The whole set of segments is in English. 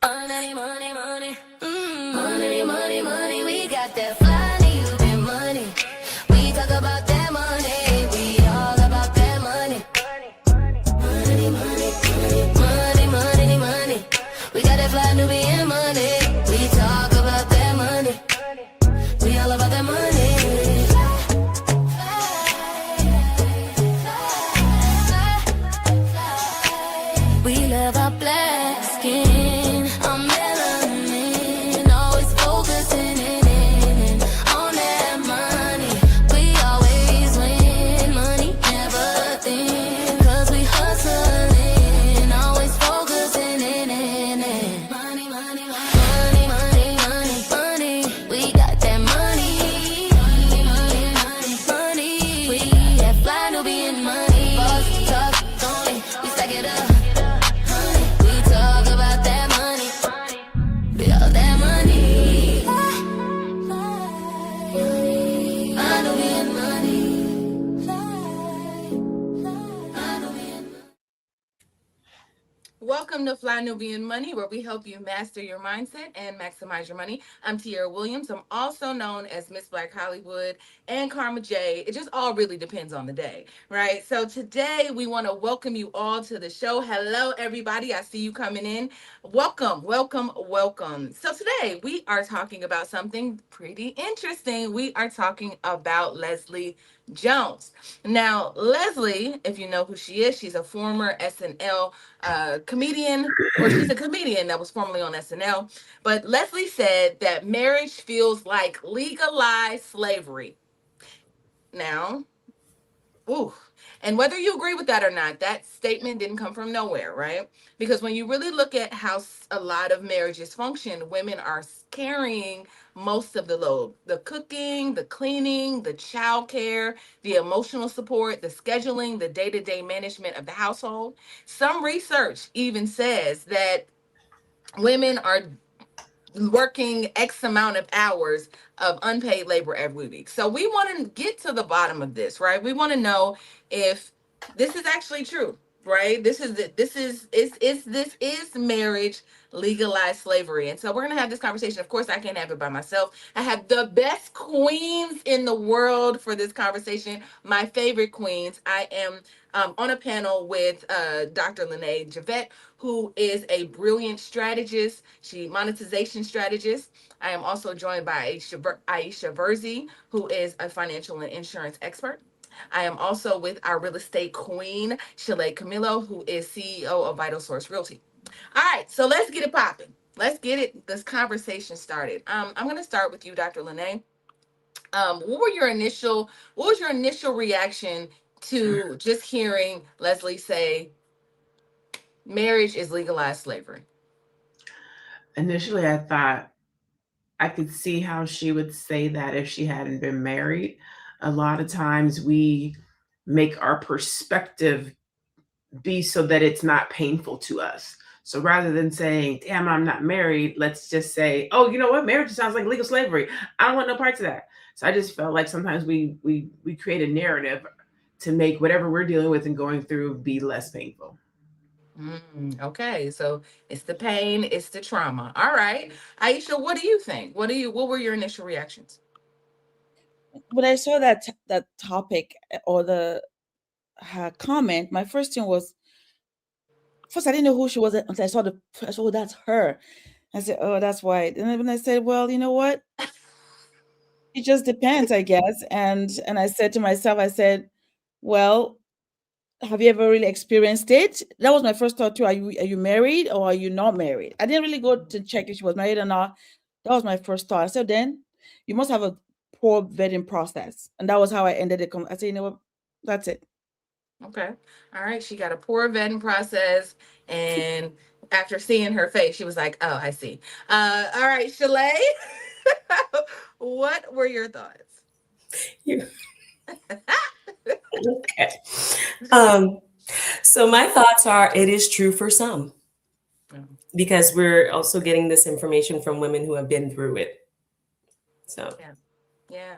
Money, money, money. Money, money, money. We got that Fly Nubian money. We talk about that money. We all about that money. Money, money, money. Money, money, money. We got that Fly Nubian money. We talk about that money. We all about that money. We love our black skin, our melanin, always focusing in on that money. We always win, money never thin, 'cause we hustling, always focusing in money, money, money, money, money, money. We got that money, money, money, money, money. We that Fly Nubian money. Boss talk, only we stack it up. Welcome to Fly Nubian Money, where we help you master your mindset and maximize your money. I'm Tiara Williams. I'm also known as Miss Black Hollywood and Karma J. It just all really depends on the day, right? So today we want to welcome you all to the show. Hello, everybody. I see you coming in. Welcome, welcome, welcome. So today we are talking about something pretty interesting. We are talking about Leslie Jones. Now, Leslie, if you know who she is, she's a former SNL comedian, or she's a comedian that was formerly on SNL. But Leslie said that marriage feels like legalized slavery. Now, ooh. And whether you agree with that or not, that statement didn't come from nowhere, right? Because when you really look at how a lot of marriages function, women are carrying most of the load: the cooking, the cleaning, the childcare, the emotional support, the scheduling, the day-to-day management of the household. Some research even says that women are working X amount of hours of unpaid labor every week. So we want to get to the bottom of this, right? We want to know if this is actually true, right? This is marriage legalized slavery. And so we're going to have this conversation. Of course, I can't have it by myself. I have the best queens in the world for this conversation, my favorite queens. I am on a panel with Dr. LaNee Javet, who is a brilliant strategist. She monetization strategist. I am also joined by Aisha Virzi, who is a financial and insurance expert. I am also with our real estate queen, Shalaye Camillo, who is CEO of Vital Source Realty. All right, so let's get it popping. Let's get this conversation started. I'm going to start with you, Dr. LaNee. What was your initial reaction to just hearing Leslie say marriage is legalized slavery? Initially, I thought I could see how she would say that if she hadn't been married. A lot of times we make our perspective be so that it's not painful to us. So rather than saying, damn, I'm not married, let's just say, oh, you know what? Marriage sounds like legal slavery. I don't want no parts of that. So I just felt like sometimes we create a narrative to make whatever we're dealing with and going through be less painful. Okay, so it's the pain, it's the trauma. All right, Aisha, what do you think? What were your initial reactions? When I saw that topic or her comment, my first thing was, first I didn't know who she was until I saw oh, that's her. I said, oh, that's white. And then when I said, well, you know what? It just depends, I guess. And I said to myself, I said, well, have you ever really experienced it? That was my first thought too. Are you married or are you not married? I didn't really go to check if she was married or not. That was my first thought. So then you must have a poor vetting process. And that was how I ended it. I said, you know what? That's it. Okay. All right. She got a poor vetting process. And after seeing her face, she was like, oh, I see. All right, Shalaye, what were your thoughts? Okay. So my thoughts are, it is true for some, because we're also getting this information from women who have been through it. So yeah.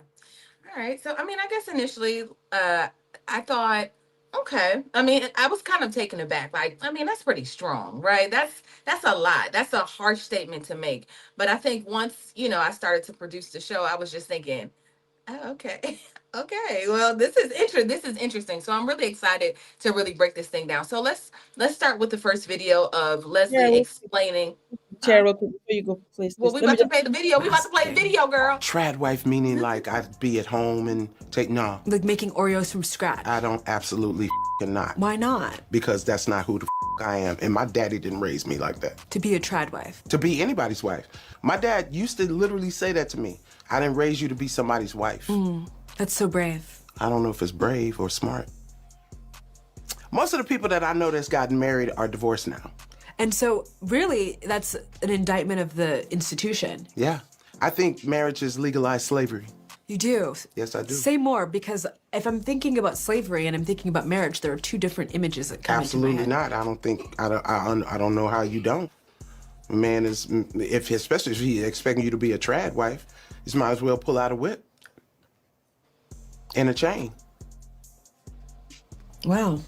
All right. So I mean, I guess initially, I thought Okay. I mean, I was kind of taken aback. Like, I mean, that's pretty strong, right? That's a lot. That's a harsh statement to make. But I think once, I started to produce the show, I was just thinking, oh, okay. Okay. Well, this is interesting. So I'm really excited to really break this thing down. So let's start with the first video of Yeah, Leslie explaining. chair real quick before you go, please. Well, we Let me about to just play the video. We about to play the video, girl. Trad wife meaning like I'd be at home and no. Like making Oreos from scratch. I don't absolutely not. Why not? Because that's not who the I am. And my daddy didn't raise me like that. To be a trad wife. To be anybody's wife. My dad used to literally say that to me. I didn't raise you to be somebody's wife. That's so brave. I don't know if it's brave or smart. Most of the people that I know that's gotten married are divorced now. And so really that's an indictment of the institution. Yeah. I think marriage is legalized slavery. You do? Yes, I do. Say more, because if I'm thinking about slavery and I'm thinking about marriage, there are two different images that come Absolutely into my head. not. I don't think, I don't know how you don't. A man is, especially if he's expecting you to be a trad wife, he might as well pull out a whip and a chain. Wow.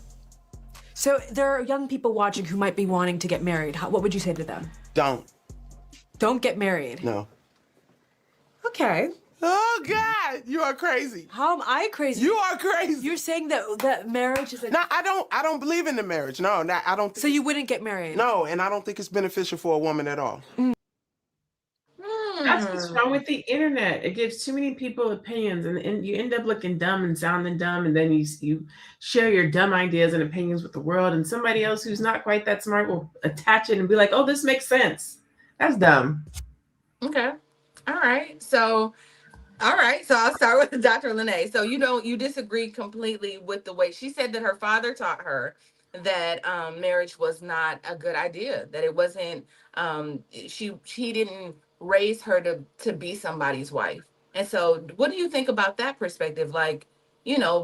So there are young people watching who might be wanting to get married. What would you say to them? Don't. Don't get married. No. Okay. Oh God, you are crazy. How am I crazy? You are crazy. You're saying that marriage is a... No, I don't believe in the marriage. No, I don't. So you wouldn't get married? No, and I don't think it's beneficial for a woman at all. That's what's wrong with the internet. It gives too many people opinions, and you end up looking dumb and sounding dumb, and then you share your dumb ideas and opinions with the world, and somebody else who's not quite that smart will attach it and be like, oh, this makes sense. That's dumb. Okay. All right. So I'll start with Dr. LaNee. So you disagree completely with the way she said that her father taught her that marriage was not a good idea, that it wasn't, she didn't raise her to be somebody's wife. And so what do you think about that perspective? Like,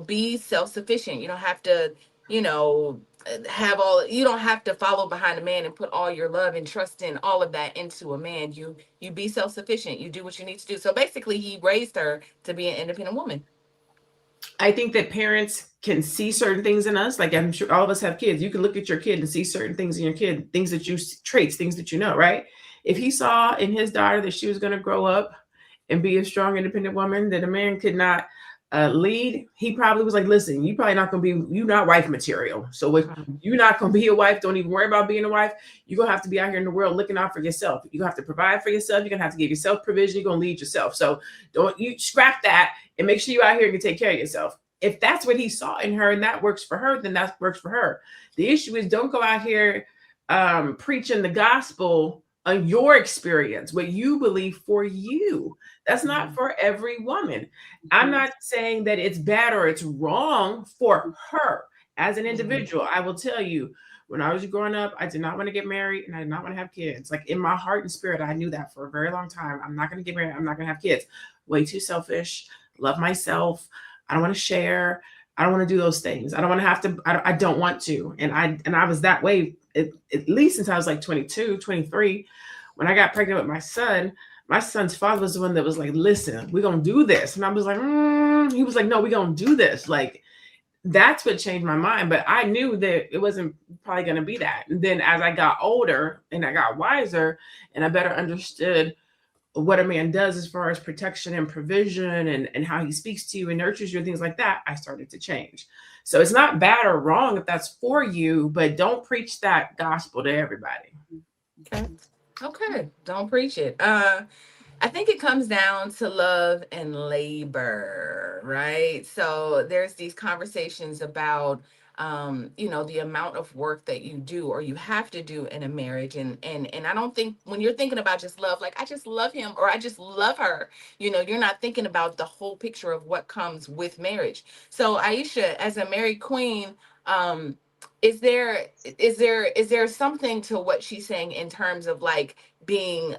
be self-sufficient. You don't have to, you don't have to follow behind a man and put all your love and trust in all of that into a man. You be self-sufficient. You do what you need to do. So basically he raised her to be an independent woman. I think that parents can see certain things in us. Like, I'm sure all of us have kids. You can look at your kid and see certain things in your kid, traits, things that you know, right? If he saw in his daughter that she was going to grow up and be a strong, independent woman, that a man could not lead, he probably was like, listen, you're not wife material. So if you're not going to be a wife, don't even worry about being a wife. You're going to have to be out here in the world looking out for yourself. You're going to have to provide for yourself. You're going to have to give yourself provision. You're going to lead yourself. So don't you scrap that and make sure you're out here and can take care of yourself. If that's what he saw in her and that works for her, then that works for her. The issue is, don't go out here preaching the gospel on your experience, what you believe for you. That's not for every woman. I'm not saying that it's bad or it's wrong for her as an individual. I will tell you, when I was growing up, I did not want to get married and I did not want to have kids. Like, in my heart and spirit, I knew that for a very long time. I'm not going to get married. I'm not going to have kids. Way too selfish. Love myself. I don't want to share. I don't want to do those things. I don't want to have to. I don't want to. And I was that way at least since I was like 22, 23. When I got pregnant with my son's father was the one that was like, listen, we're going to do this. And I was like, he was like, no, we're going to do this. Like, that's what changed my mind. But I knew that it wasn't probably going to be that. And then as I got older and I got wiser and I better understood what a man does as far as protection and provision and how he speaks to you and nurtures you and things like that, I started to change. So it's not bad or wrong if that's for you, but don't preach that gospel to everybody. Okay. Don't preach it. I think it comes down to love and labor, right? So there's these conversations about the amount of work that you do or you have to do in a marriage. And I don't think when you're thinking about just love, like I just love him or I just love her, you're not thinking about the whole picture of what comes with marriage. So Aisha, as a married queen, is there something to what she's saying in terms of like being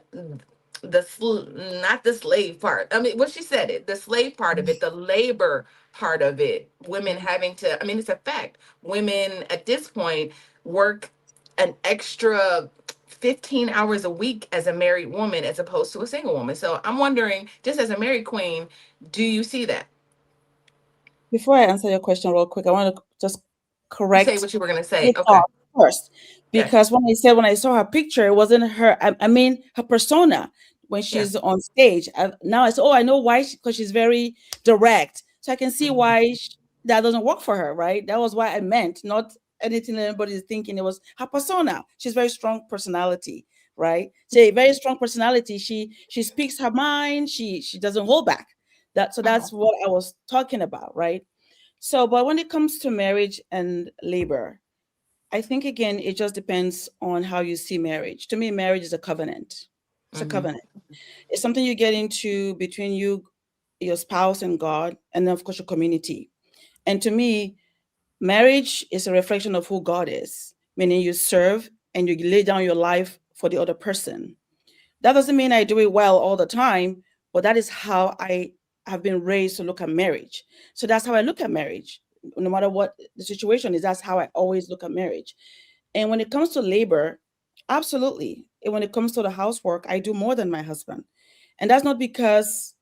not the slave part? I mean, what she said, the slave part of it, the labor part of it, women having to, I mean, it's a fact. Women at this point work an extra 15 hours a week as a married woman as opposed to a single woman. So I'm wondering, just as a married queen, do you see that? Before I answer your question real quick, I want to just correct Say what you were gonna say. it Okay. off first, Okay. because when I saw her picture, it wasn't her. I mean, her persona when Yeah. she's on stage. Now I said, oh, I know why, because she's very direct, so I can see Mhm. why that doesn't work for her. Right? That was why I meant, not anything that anybody is thinking. It was her persona. She's very strong personality. Right? So a very strong personality. She speaks her mind. She doesn't hold back. That's Mhm. what I was talking about. Right? So, but when it comes to marriage and labor, I think again, it just depends on how you see marriage. To me, marriage is a covenant. It's a Mhm. covenant. It's something you get into between you, your spouse, and God, and then of course your community. And to me, marriage is a reflection of who God is, meaning you serve and you lay down your life for the other person. That doesn't mean I do it well all the time, but that is how I have been raised to look at marriage. So that's how I look at marriage. No matter what the situation is, that's how I always look at marriage. And when it comes to labor, absolutely. And when it comes to the housework, I do more than my husband. And that's not because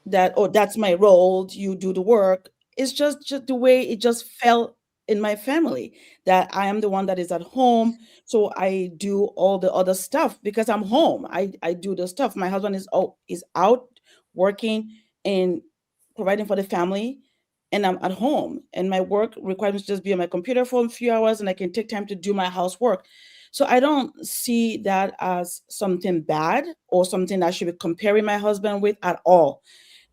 that, oh, that's my role, you do the work. It's just the way it just fell in my family, that I am the one that is at home, so I do all the other stuff because I'm home. I do the stuff. My husband is out working and providing for the family, and I'm at home, and my work requires me to just be on my computer for a few hours, and I can take time to do my housework. So I don't see that as something bad or something that I should be comparing my husband with at all.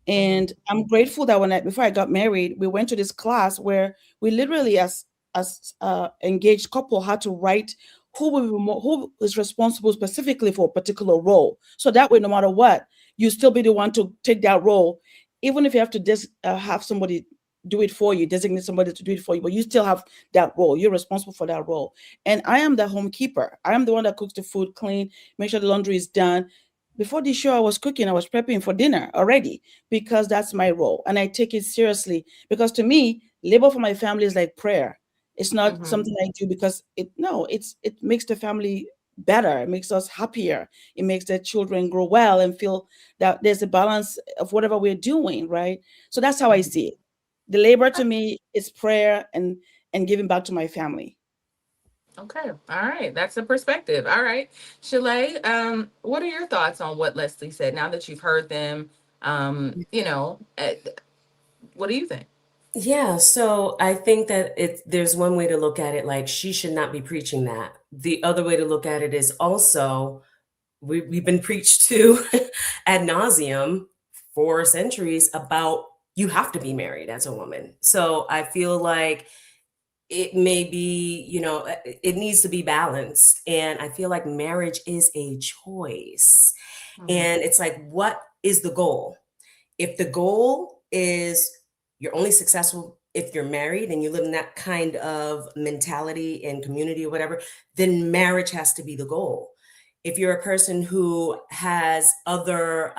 Mhm. And I'm grateful that before I got married, we went to this class where we literally, as engaged couple, had to write who is responsible specifically for a particular role. So that way, no matter what, you still be the one to take that role, even if you have to have somebody do it for you, designate somebody to do it for you, but you still have that role. You're responsible for that role. And I am the home keeper. I am the one that cooks the food, clean, make sure the laundry is done. Before the show, I was cooking, I was prepping for dinner already, because that's my role. And I take it seriously, because to me, labor for my family is like prayer. It's not Mhm. something I do because it makes the family better. It makes us happier. It makes their children grow well and feel that there's a balance of whatever we're doing, right? So that's how I Mhm. see it. The labor to me is prayer and giving back to my family. Okay. All right. That's a perspective. All right. Shalaye, what are your thoughts on what Leslie said now that you've heard them? What do you think? Yeah, so I think that there's one way to look at it, like she should not be preaching that. The other way to look at it is also we've been preached to ad nauseum for centuries about you have to be married as a woman. So I feel like it may be, it needs to be balanced. And I feel like marriage is a choice. Mhm. And it's like, what is the goal? If the goal is you're only successful if you're married and you live in that kind of mentality and community or whatever, then marriage has to be the goal. If you're a person who has other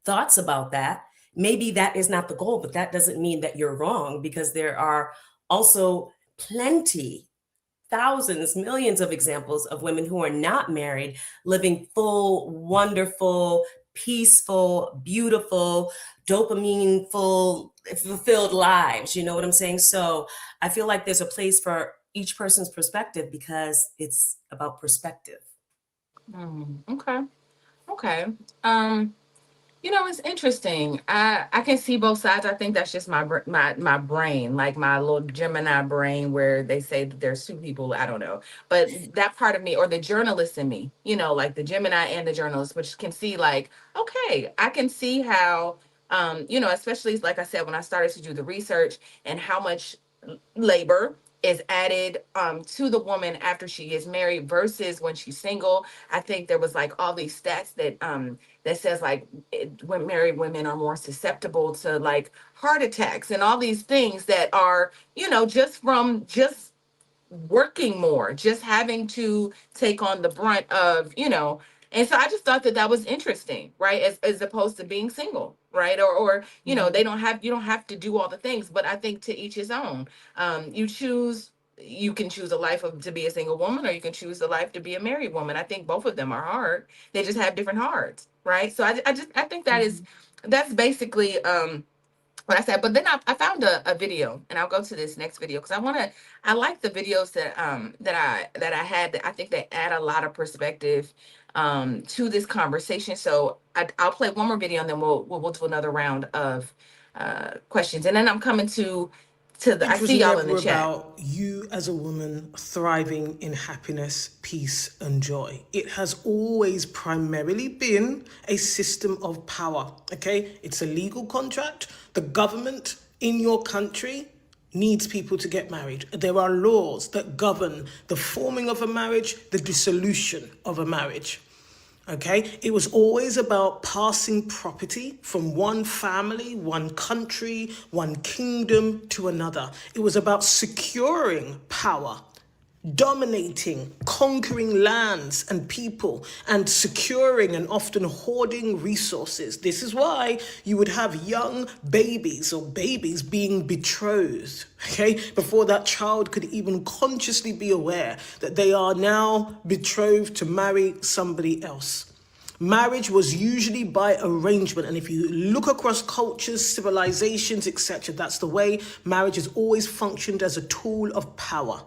thoughts about that, maybe that is not the goal, but that doesn't mean that you're wrong, because there are also plenty, thousands, millions of examples of women who are not married, living full, wonderful, peaceful, beautiful, dopamine full, fulfilled lives. You know what I'm saying? So I feel like there's a place for each person's perspective, because it's about perspective. Okay. Okay. Um, it's interesting. I can see both sides. I think that's just my brain, like my little Gemini brain, where they say that there's two people. I don't know, but that part of me, or the journalist in me, like the Gemini and the journalist, which can see like, okay, I can see how, especially like I said, when I started to do the research and how much labor is added to the woman after she gets married versus when she's single. I think there was like all these stats that says like when married women are more susceptible to like heart attacks and all these things that are just from just working more, just having to take on the brunt of, and so I just thought that that was interesting, right? As opposed to being single, right? Or Mhm. you don't have to do all the things, but I think to each his own. You can choose a life of to be a single woman, or you can choose the life to be a married woman. I think both of them are hard. They just have different hearts, right? So I think that is Mhm. that's basically what I said. But then I found a video, and I'll go to this next video because I like the videos that I had. That I think they add a lot of perspective to this conversation. So I'll play one more video, and then we'll do another round of questions, and then I'm coming to the. I It was see y'all in the never chat. about you as a woman thriving in happiness, peace, and joy. It has always primarily been a system of power, okay? It's a legal contract. The government in your country needs people to get married. There are laws that govern the forming of a marriage, the dissolution of a marriage. Okay, it was always about passing property from one family, one country, one kingdom to another. It was about securing power, dominating, conquering lands and people, and securing and often hoarding resources. This is why you would have young babies or babies being betrothed, okay, before that child could even consciously be aware that they are now betrothed to marry somebody else. Marriage was usually by arrangement, and if you look across cultures, civilizations, etc., that's the way marriage has always functioned, as a tool of power.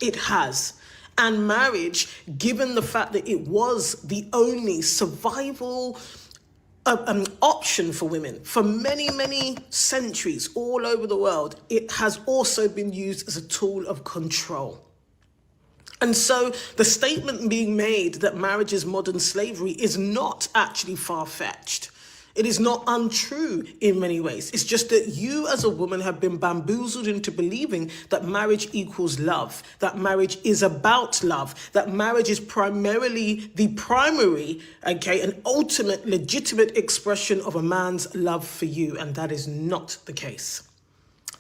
It has. And marriage, given the fact that it was the only survival option for women for many, many centuries all over the world, it has also been used as a tool of control. And so the statement being made that marriage is modern slavery is not actually far-fetched. It is not untrue in many ways. It's just that you as a woman have been bamboozled into believing that marriage equals love, that marriage is about love, that marriage is primarily the primary, okay, and ultimate legitimate expression of a man's love for you. And that is not the case.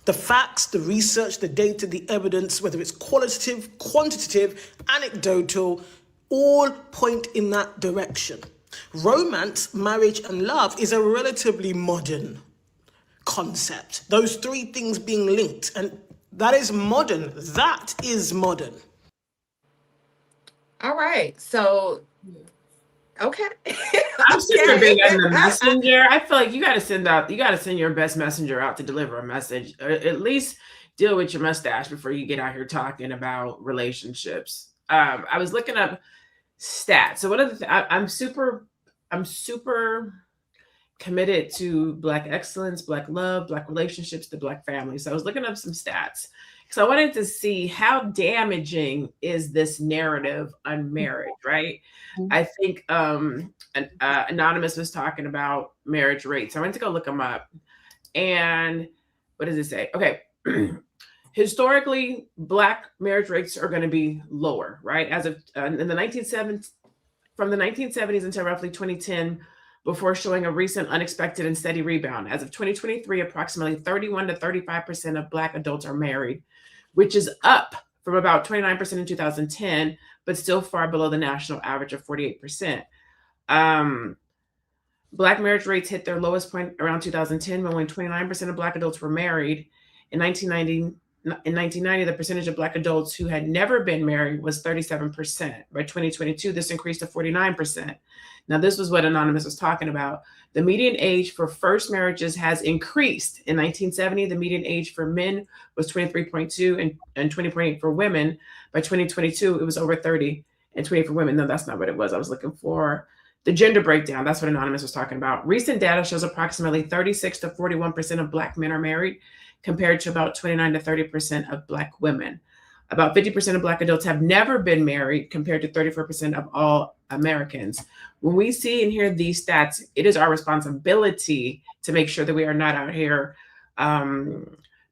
The facts, the research, the data, the evidence, whether it's qualitative, quantitative, anecdotal, all point in that direction. Romance, marriage, and love is a relatively modern concept. Those three things being linked, and that is modern. That is modern. All right, so okay. I'm super Okay. big on the messenger. I feel like you got to send your best messenger out to deliver a message, or at least deal with your mustache before you get out here talking about relationships. I was looking up stats. So one of the I'm super committed to Black excellence, Black love, Black relationships, the Black family. So I was looking up some stats because I wanted to see how damaging is this narrative on marriage, right? I think Anonymous was talking about marriage rates. I went to go look them up. And what does it say? Okay. Historically, Black marriage rates are going to be lower, right? As of in the 1970s, from the 1970s until roughly 2010, before showing a recent unexpected and steady rebound. As of 2023, approximately 31 to 35% of Black adults are married, which is up from about 29% in 2010, but still far below the national average of 48%. Black marriage rates hit their lowest point around 2010 when only 29% of Black adults were married. In 1990, the percentage of Black adults who had never been married was 37%. By 2022, this increased to 49%. Now, this was what Anonymous was talking about. The median age for first marriages has increased. In 1970, the median age for men was 23.2 and 20.8 for women. By 2022, it was over 30 and 28 for women. No, that's not what it was. I was looking for the gender breakdown. That's what Anonymous was talking about. Recent data shows approximately 36 to 41% of Black men are married, compared to about 29 to 30% of Black women. About 50% of Black adults have never been married, compared to 34% of all Americans. When we see and hear these stats, it is our responsibility to make sure that we are not out here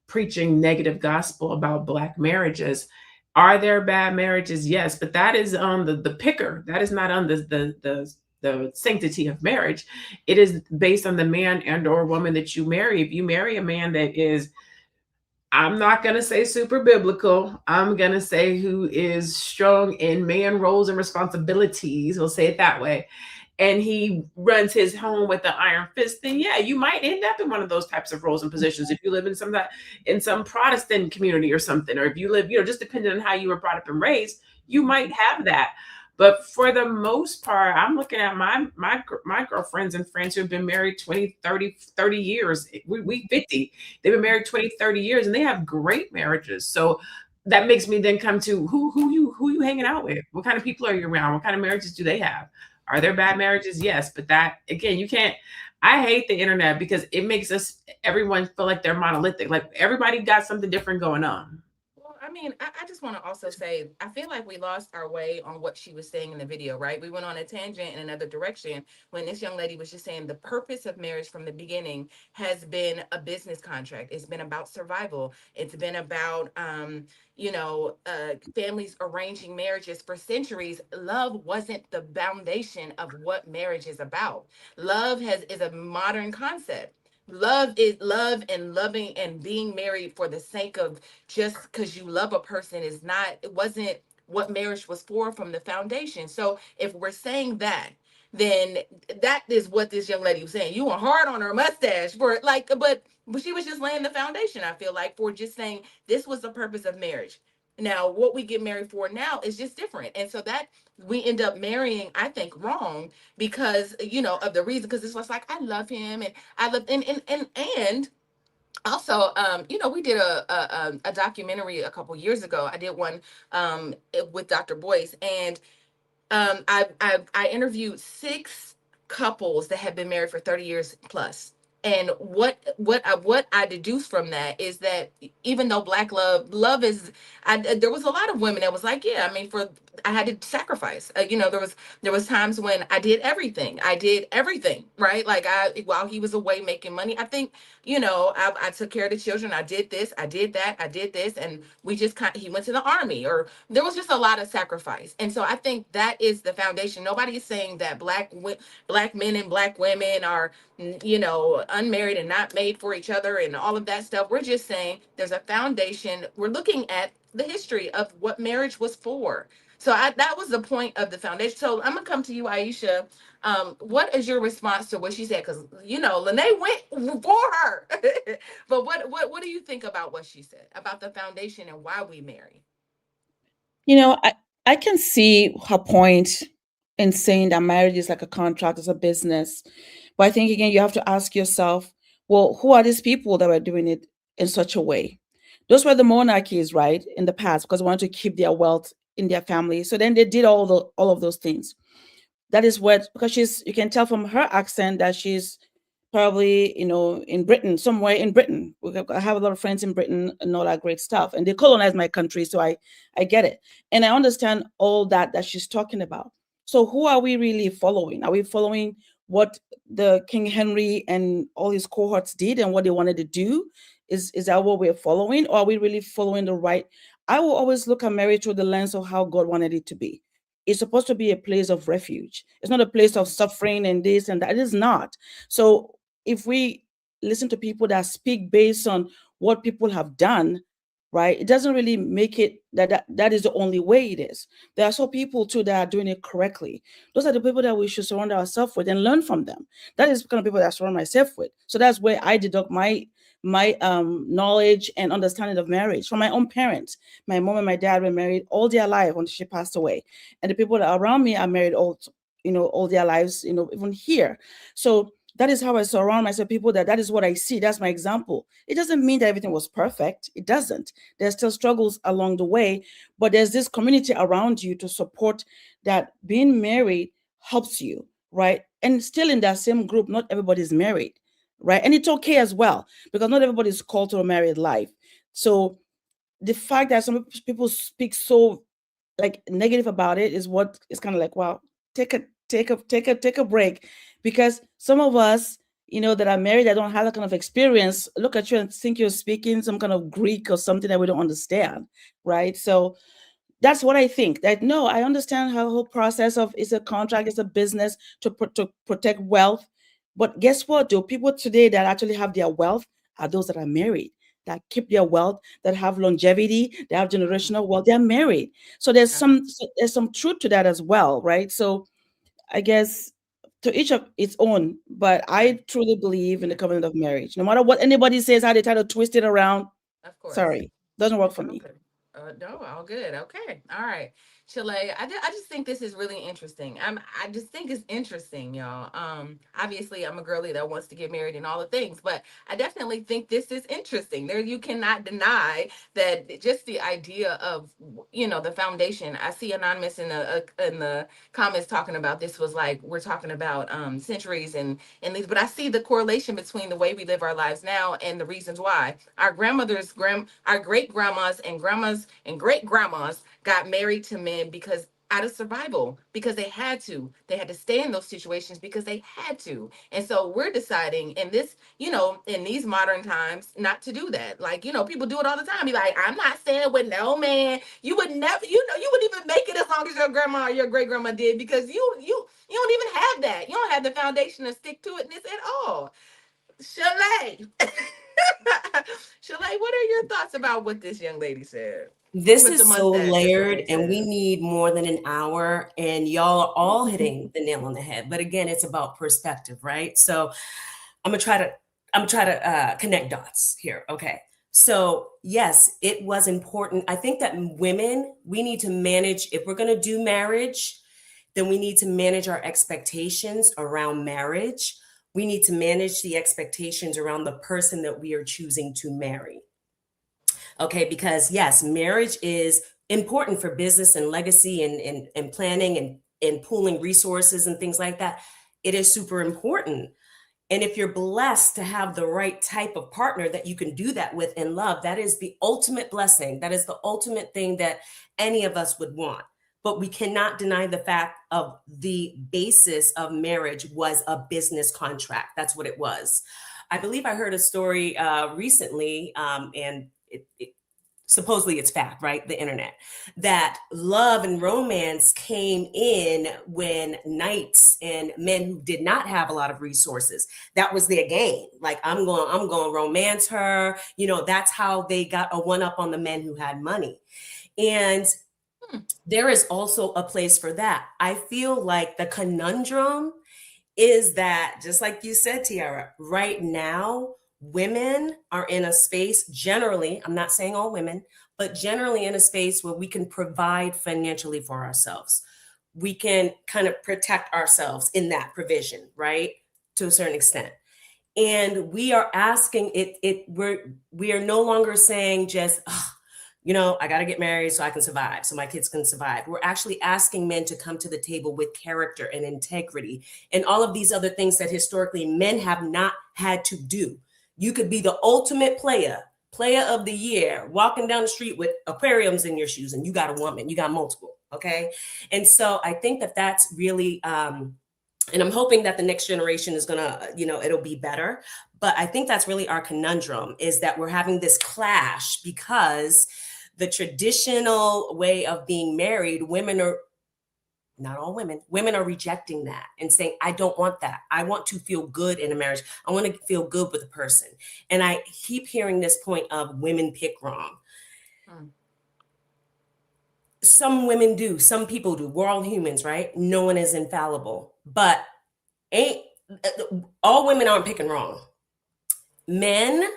preaching negative gospel about Black marriages. Are there bad marriages? Yes, but that is on the picker. That is not on the sanctity of marriage. It is based on the man and or woman that you marry. If you marry a man that is, I'm not going to say super biblical, I'm going to say who is strong in man roles and responsibilities, we'll say it that way, and he runs his home with an iron fist, then yeah, you might end up in one of those types of roles and positions. If you live in some Protestant community or something, or if you live, just depending on how you were brought up and raised, you might have that. But for the most part, I'm looking at my girlfriends and friends who've been married 20, 30 years. We 50. They've been married 20, 30 years and they have great marriages. So that makes me then come to who you hanging out with? What kind of people are you around? What kind of marriages do they have? Are there bad marriages? Yes, but that again, you can't. I hate the internet because it makes everyone feel like they're monolithic. Like everybody got something different going on. Well, I mean, I just want to also say, I feel like we lost our way on what she was saying in the video, right? We went on a tangent in another direction when this young lady was just saying the purpose of marriage from the beginning has been a business contract. It's been about survival. It's been about, families arranging marriages for centuries. Love wasn't the foundation of what marriage is about. Is a modern concept. Love is love, and loving and being married for the sake of just because you love a person is not, it wasn't what marriage was for from the foundation. So if we're saying that, then that is what this young lady was saying. You were hard on her mustache for like, but she was just laying the foundation, I feel like, for just saying this was the purpose of marriage. Now what we get married for now is just different, and so that we end up marrying, I think, wrong because of the reason, because it's just like I love him and I love and also, we did a documentary a couple years ago. I did one with Dr. Boyce, and I interviewed 6 couples that have been married for 30 years plus. And what I deduced from that is that even though black love is, there was a lot of women that was like, yeah, I mean, for I had to sacrifice. There was times when I did everything right. Like while he was away making money, I think I took care of the children. I did this, I did that, I did this, and we just he went to the army, or there was just a lot of sacrifice. And so I think that is the foundation. Nobody is saying that black men and black women are unmarried and not made for each other and all of that stuff. We're just saying there's a foundation. We're looking at the history of what marriage was for. So that was the point of the foundation. So I'm gonna come to you, Aisha. What is your response to what she said? Because LaNee went for her. But what do you think about what she said about the foundation and why we marry? I can see her point in saying that marriage is like a contract, it's a business. But I think again, you have to ask yourself, well, who are these people that were doing it in such a way? Those were the monarchies, right, in the past, because they wanted to keep their wealth in their family. So then they did all of those things. That is what, because you can tell from her accent that she's probably in Britain, somewhere in Britain. I have a lot of friends in Britain and all that great stuff, and they colonized my country, so I get it, and I understand all that she's talking about. So who are we really following? Are we following what the King Henry and all his cohorts did and what they wanted to do? Is that what we're following, or are we really following the right? I will always look at marriage through the lens of how God wanted it to be. It's supposed to be a place of refuge. It's not a place of suffering and this and that. It is not. So if we listen to people that speak based on what people have done, right, it doesn't really make it that is the only way it is. There are some people too that are doing it correctly. Those are the people that we should surround ourselves with and learn from them. That is the kind of people that I surround myself with. So that's where I deduct my knowledge and understanding of marriage from my own parents. My mom and my dad were married all their life until she passed away, and the people that are around me are married all their lives, even here. So that is how I surround myself, people that is what I see. That's my example. It doesn't mean that everything was perfect. It doesn't. There's still struggles along the way, but there's this community around you to support that being married helps you, right? And still in that same group, not everybody's married, right? And it's okay as well, because not everybody's called to a married life. So the fact that some people speak so like negative about it is what is kind of like, wow, take a break, because some of us, that are married, that don't have that kind of experience, look at you and think you're speaking some kind of Greek or something that we don't understand, right? So that's what I think. That no, I understand how the whole process of it's a contract, it's a business to protect wealth. But guess what? Though people today that actually have their wealth are those that are married, that keep their wealth, that have longevity, they have generational wealth. They're married. So there's some truth to that as well, right? So I guess to each of its own. But I truly believe in the covenant of marriage. No matter what anybody says, how they try to twist it around, Of course. sorry, doesn't work for me. No, all good. Okay. All right. Shalaye, I just think this is really interesting. I just think it's interesting, y'all. Obviously, I'm a girly that wants to get married and all the things, but I definitely think this is interesting. There, you cannot deny that just the idea of, the foundation. I see anonymous in the comments talking about this was like we're talking about centuries and these, but I see the correlation between the way we live our lives now and the reasons why our grandmothers, our great grandmas and grandmas and great grandmas got married to men because out of survival, because they had to stay in those situations because they had to. And so we're deciding in this, in these modern times, not to do that. Like, people do it all the time. Be like, I'm not staying with no man. You would never, you wouldn't even make it as long as your grandma or your great grandma did, because you don't even have that. You don't have the foundation to stick to itness at all. Shalaye. Shalaye, what are your thoughts about what this young lady said? This With the is so mustache, as layered, LaNee and we says. need more than an hour, and y'all are all hitting the nail on the head. But again, it's about perspective, right? So I'm gonna try to connect dots here. Okay. So yes, it was important. I think that women, we need to manage, if we're gonna do marriage, then we need to manage our expectations around marriage. We need to manage the expectations around the person that we are choosing to marry. Okay, because yes, marriage is important for business and legacy and planning and pooling resources and things like that. It is super important. And if you're blessed to have the right type of partner that you can do that with in love, that is the ultimate blessing. That is the ultimate thing that any of us would want. But we cannot deny the fact of the basis of marriage was a business contract. That's what it was. I believe I heard a story recently, and supposedly it's fact, right? The internet, that love and romance came in when knights and men who did not have a lot of resources, that was their game. Like, I'm going to romance her. That's how they got a one up on the men who had money. And there is also a place for that. I feel like the conundrum is that, just like you said, Tiara, right now, women are in a space, generally, I'm not saying all women, but generally in a space where we can provide financially for ourselves. We can kind of protect ourselves in that provision, right? To a certain extent. And we are asking we are no longer saying just, I got to get married so I can survive, so my kids can survive. We're actually asking men to come to the table with character and integrity and all of these other things that historically men have not had to do. You could be the ultimate player of the year, walking down the street with aquariums in your shoes, and you got a woman, you got multiple. Okay. And so I think that that's really, and I'm hoping that the next generation is gonna, it'll be better. But I think that's really our conundrum, is that we're having this clash because the traditional way of being married, not all women are rejecting that and saying, I don't want that. I want to feel good in a marriage. I want to feel good with a person. And I keep hearing this point of women pick wrong. Some women do, some people do. We're all humans, right? No one is infallible, but all women aren't picking wrong. Men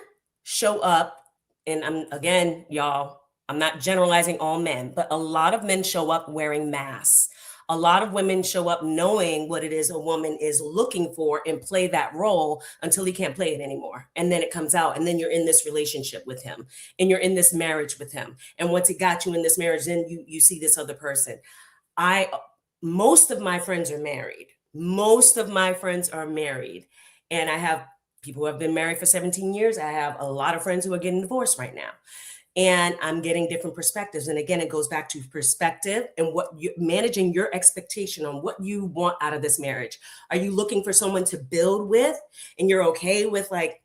show up, and I'm not generalizing all men, but a lot of men show up wearing masks. A lot of women show up knowing what it is a woman is looking for and play that role until he can't play it anymore. And then it comes out, and then you're in this relationship with him, and you're in this marriage with him. And once he got you in this marriage, then you see this other person. Most of my friends are married. And I have people who have been married for 17 years. I have a lot of friends who are getting divorced right now. And I'm getting different perspectives. And again, it goes back to perspective and managing your expectation on what you want out of this marriage. Are you looking for someone to build with, and you're okay with, like,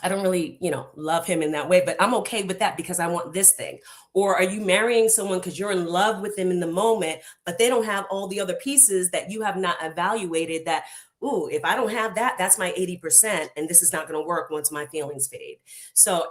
I don't really, love him in that way, but I'm okay with that because I want this thing? Or are you marrying someone because you're in love with them in the moment, but they don't have all the other pieces that you have not evaluated, that, ooh, if I don't have that, that's my 80%, and this is not going to work once my feelings fade. So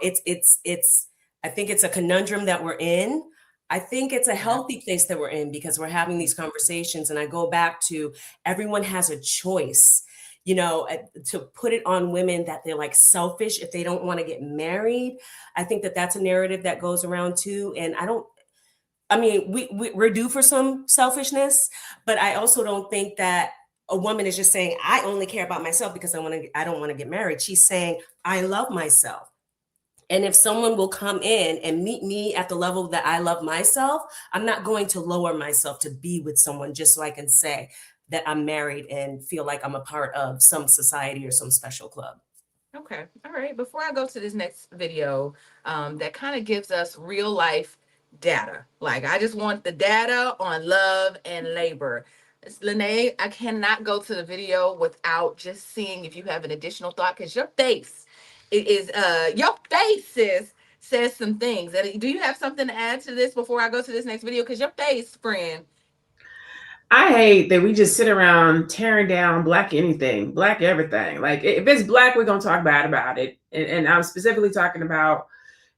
I think it's a conundrum that we're in. I think it's a healthy place that we're in, because we're having these conversations. And I go back to, everyone has a choice, to put it on women that they're like selfish if they don't want to get married. I think that that's a narrative that goes around too. And I mean, we're due for some selfishness, but I also don't think that a woman is just saying, I only care about myself because I don't want to get married. She's saying, I love myself. And if someone will come in and meet me at the level that I love myself, I'm not going to lower myself to be with someone just so I can say that I'm married and feel like I'm a part of some society or some special club. Okay. All right. Before I go to this next video, that kind of gives us real life data. Like, I just want the data on love and labor. LaNee, I cannot go to the video without just seeing if you have an additional thought, because your face your face says some things. Do you have something to add to this before I go to this next video? Because your face, friend. I hate that we just sit around tearing down black anything, black everything. Like, if it's black, we're going to talk bad about it. And I'm specifically talking about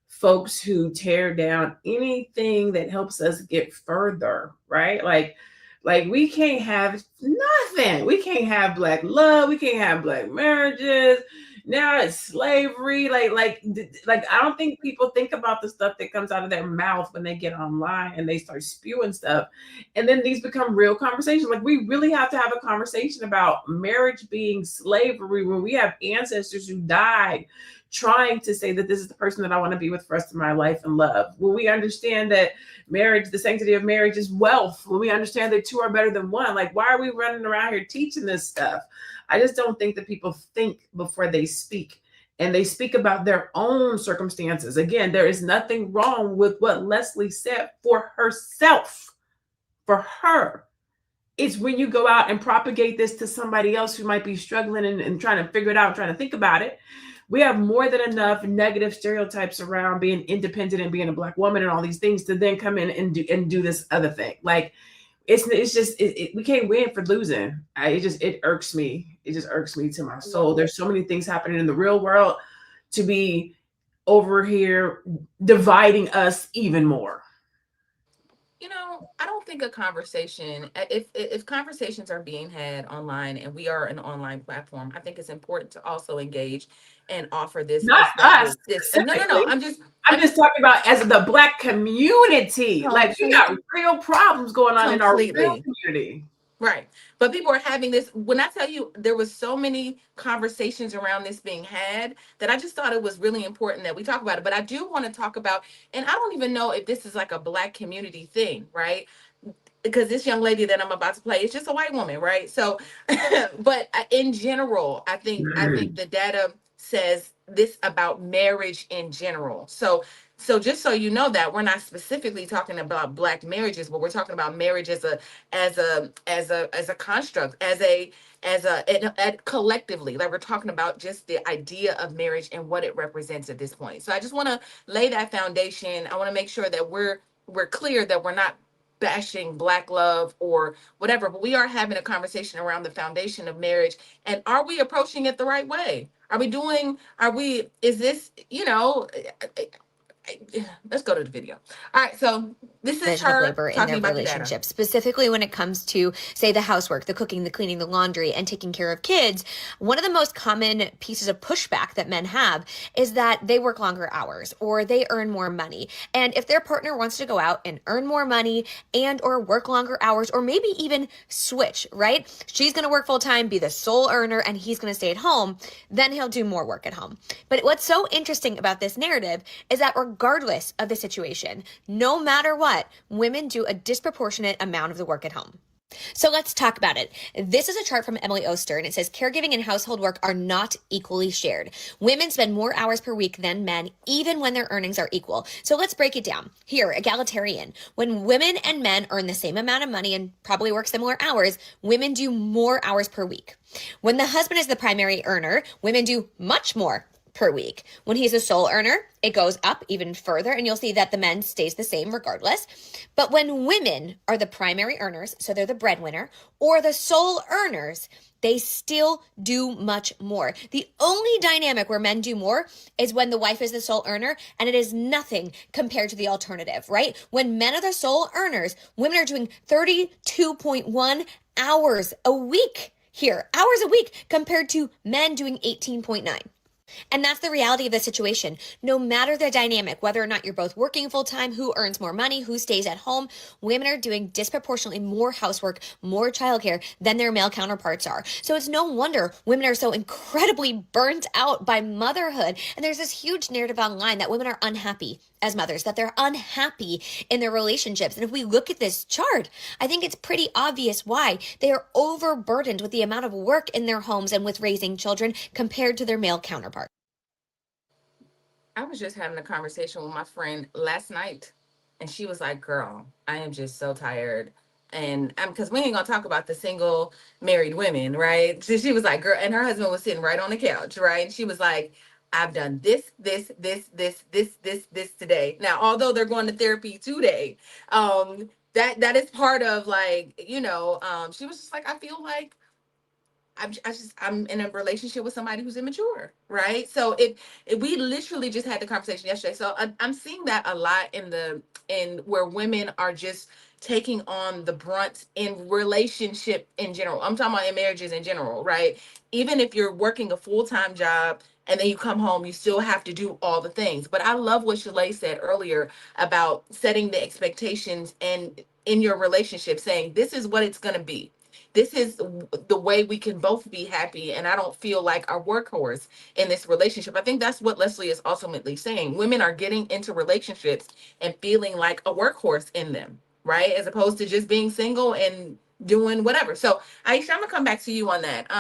folks who tear down anything that helps us get further, right? Like we can't have nothing. We can't have black love. We can't have black marriages. Now it's slavery. Like I don't think people think about the stuff that comes out of their mouth when they get online and they start spewing stuff. And then these become real conversations. Like, we really have to have a conversation about marriage being slavery when we have ancestors who died trying to say that this is the person that I want to be with for the rest of my life and love. When we understand that marriage, the sanctity of marriage is wealth. When we understand that two are better than one, like, why are we running around here teaching this stuff? I just don't think that people think before they speak, and they speak about their own circumstances. Again, there is nothing wrong with what Leslie said for herself, for her. It's when you go out and propagate this to somebody else who might be struggling and trying to figure it out, trying to think about it. We have more than enough negative stereotypes around being independent and being a black woman and all these things to then come in and do this other thing. Like, it's just we can't win for losing. It irks me. It just irks me to my soul. There's so many things happening in the real world to be over here dividing us even more. You know, I don't think a conversation, if conversations are being had online and we are an online platform, I think it's important to also engage and offer this. Not us. No. I'm just talking about as the black community. Like, we got real problems going on in our real community. Right. But people are having this. When I tell you, there was so many conversations around this being had that I just thought it was really important that we talk about it. But I do want to talk about, and I don't even know if this is like a black community thing, right? Because this young lady that I'm about to play is just a white woman, right? So, but in general, I think the data says this about marriage in general. So just so you know, that we're not specifically talking about black marriages, but we're talking about marriage as a construct, as collectively. Like, we're talking about just the idea of marriage and what it represents at this point. So I just want to lay that foundation. I want to make sure that we're clear that we're not bashing black love or whatever, but we are having a conversation around the foundation of marriage. And are we approaching it the right way? Is this, let's go to the video. All right, so this is her labor in talking their about relationship, specifically when it comes to, say, the housework, the cooking, the cleaning, the laundry, and taking care of kids. One of the most common pieces of pushback that men have is that they work longer hours or they earn more money. And if their partner wants to go out and earn more money and or work longer hours, or maybe even switch, right? She's going to work full time, be the sole earner, and he's going to stay at home, then he'll do more work at home. But what's so interesting about this narrative is that regardless of the situation, no matter what, women do a disproportionate amount of the work at home. So let's talk about it. This is a chart from Emily Oster, and it says caregiving and household work are not equally shared. Women spend more hours per week than men, even when their earnings are equal. So let's break it down. Here, egalitarian. When women and men earn the same amount of money and probably work similar hours, women do more hours per week. When the husband is the primary earner, women do much more per week. When he's a sole earner, it goes up even further, and you'll see that the men stays the same regardless. But when women are the primary earners, so they're the breadwinner, or the sole earners, they still do much more. The only dynamic where men do more is when the wife is the sole earner, and it is nothing compared to the alternative, right? When men are the sole earners, women are doing 32.1 hours a week here, hours a week, compared to men doing 18.9. And that's the reality of the situation. No matter the dynamic, whether or not you're both working full time, who earns more money, who stays at home, women are doing disproportionately more housework, more childcare than their male counterparts are. So it's no wonder women are so incredibly burnt out by motherhood. And there's this huge narrative online that women are unhappy as mothers, that they're unhappy in their relationships. And if we look at this chart, I think it's pretty obvious why. They are overburdened with the amount of work in their homes and with raising children compared to their male counterparts. I was just having a conversation with my friend last night, and she was like, "Girl, I am just so tired." And because we ain't gonna talk about the single married women, right? So she was like, "Girl," and her husband was sitting right on the couch, right? And she was like, "I've done this today." Now, although they're going to therapy today, that is part of like, she was just like, "I feel like I'm in a relationship with somebody who's immature," right? So we literally just had the conversation yesterday. So I'm seeing that a lot in where women are just taking on the brunt in relationship in general. I'm talking about in marriages in general, right? Even if you're working a full-time job and then you come home, you still have to do all the things. But I love what Shalaye said earlier about setting the expectations and in your relationship, saying this is what it's going to be. This is the way we can both be happy, and I don't feel like a workhorse in this relationship. I think that's what Leslie is ultimately saying. Women are getting into relationships and feeling like a workhorse in them, right? As opposed to just being single and doing whatever. So Aisha, I'm gonna come back to you on that.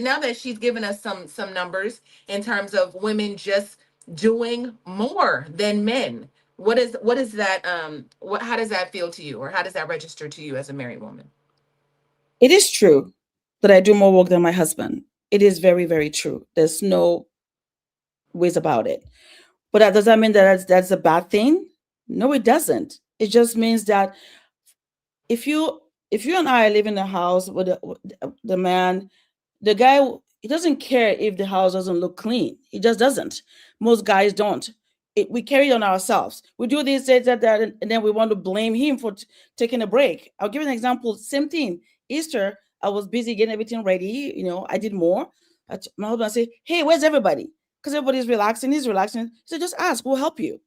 Now that she's given us some numbers in terms of women just doing more than men, what is that? How does that feel to you, or how does that register to you as a married woman? It is true that I do more work than my husband. It is very, very true. There's no ways about it. But that does that mean that that's a bad thing? No, it doesn't. It just means that if you and I live in a house with the man, the guy, he doesn't care if the house doesn't look clean. He just doesn't. Most guys don't. We carry it on ourselves. We do this, that, and then we want to blame him for taking a break. I'll give you an example. Same thing. Easter, I was busy getting everything ready. I did more. My husband said, "Hey, where's everybody?" Because everybody's relaxing. He's relaxing. So just ask. We'll help you.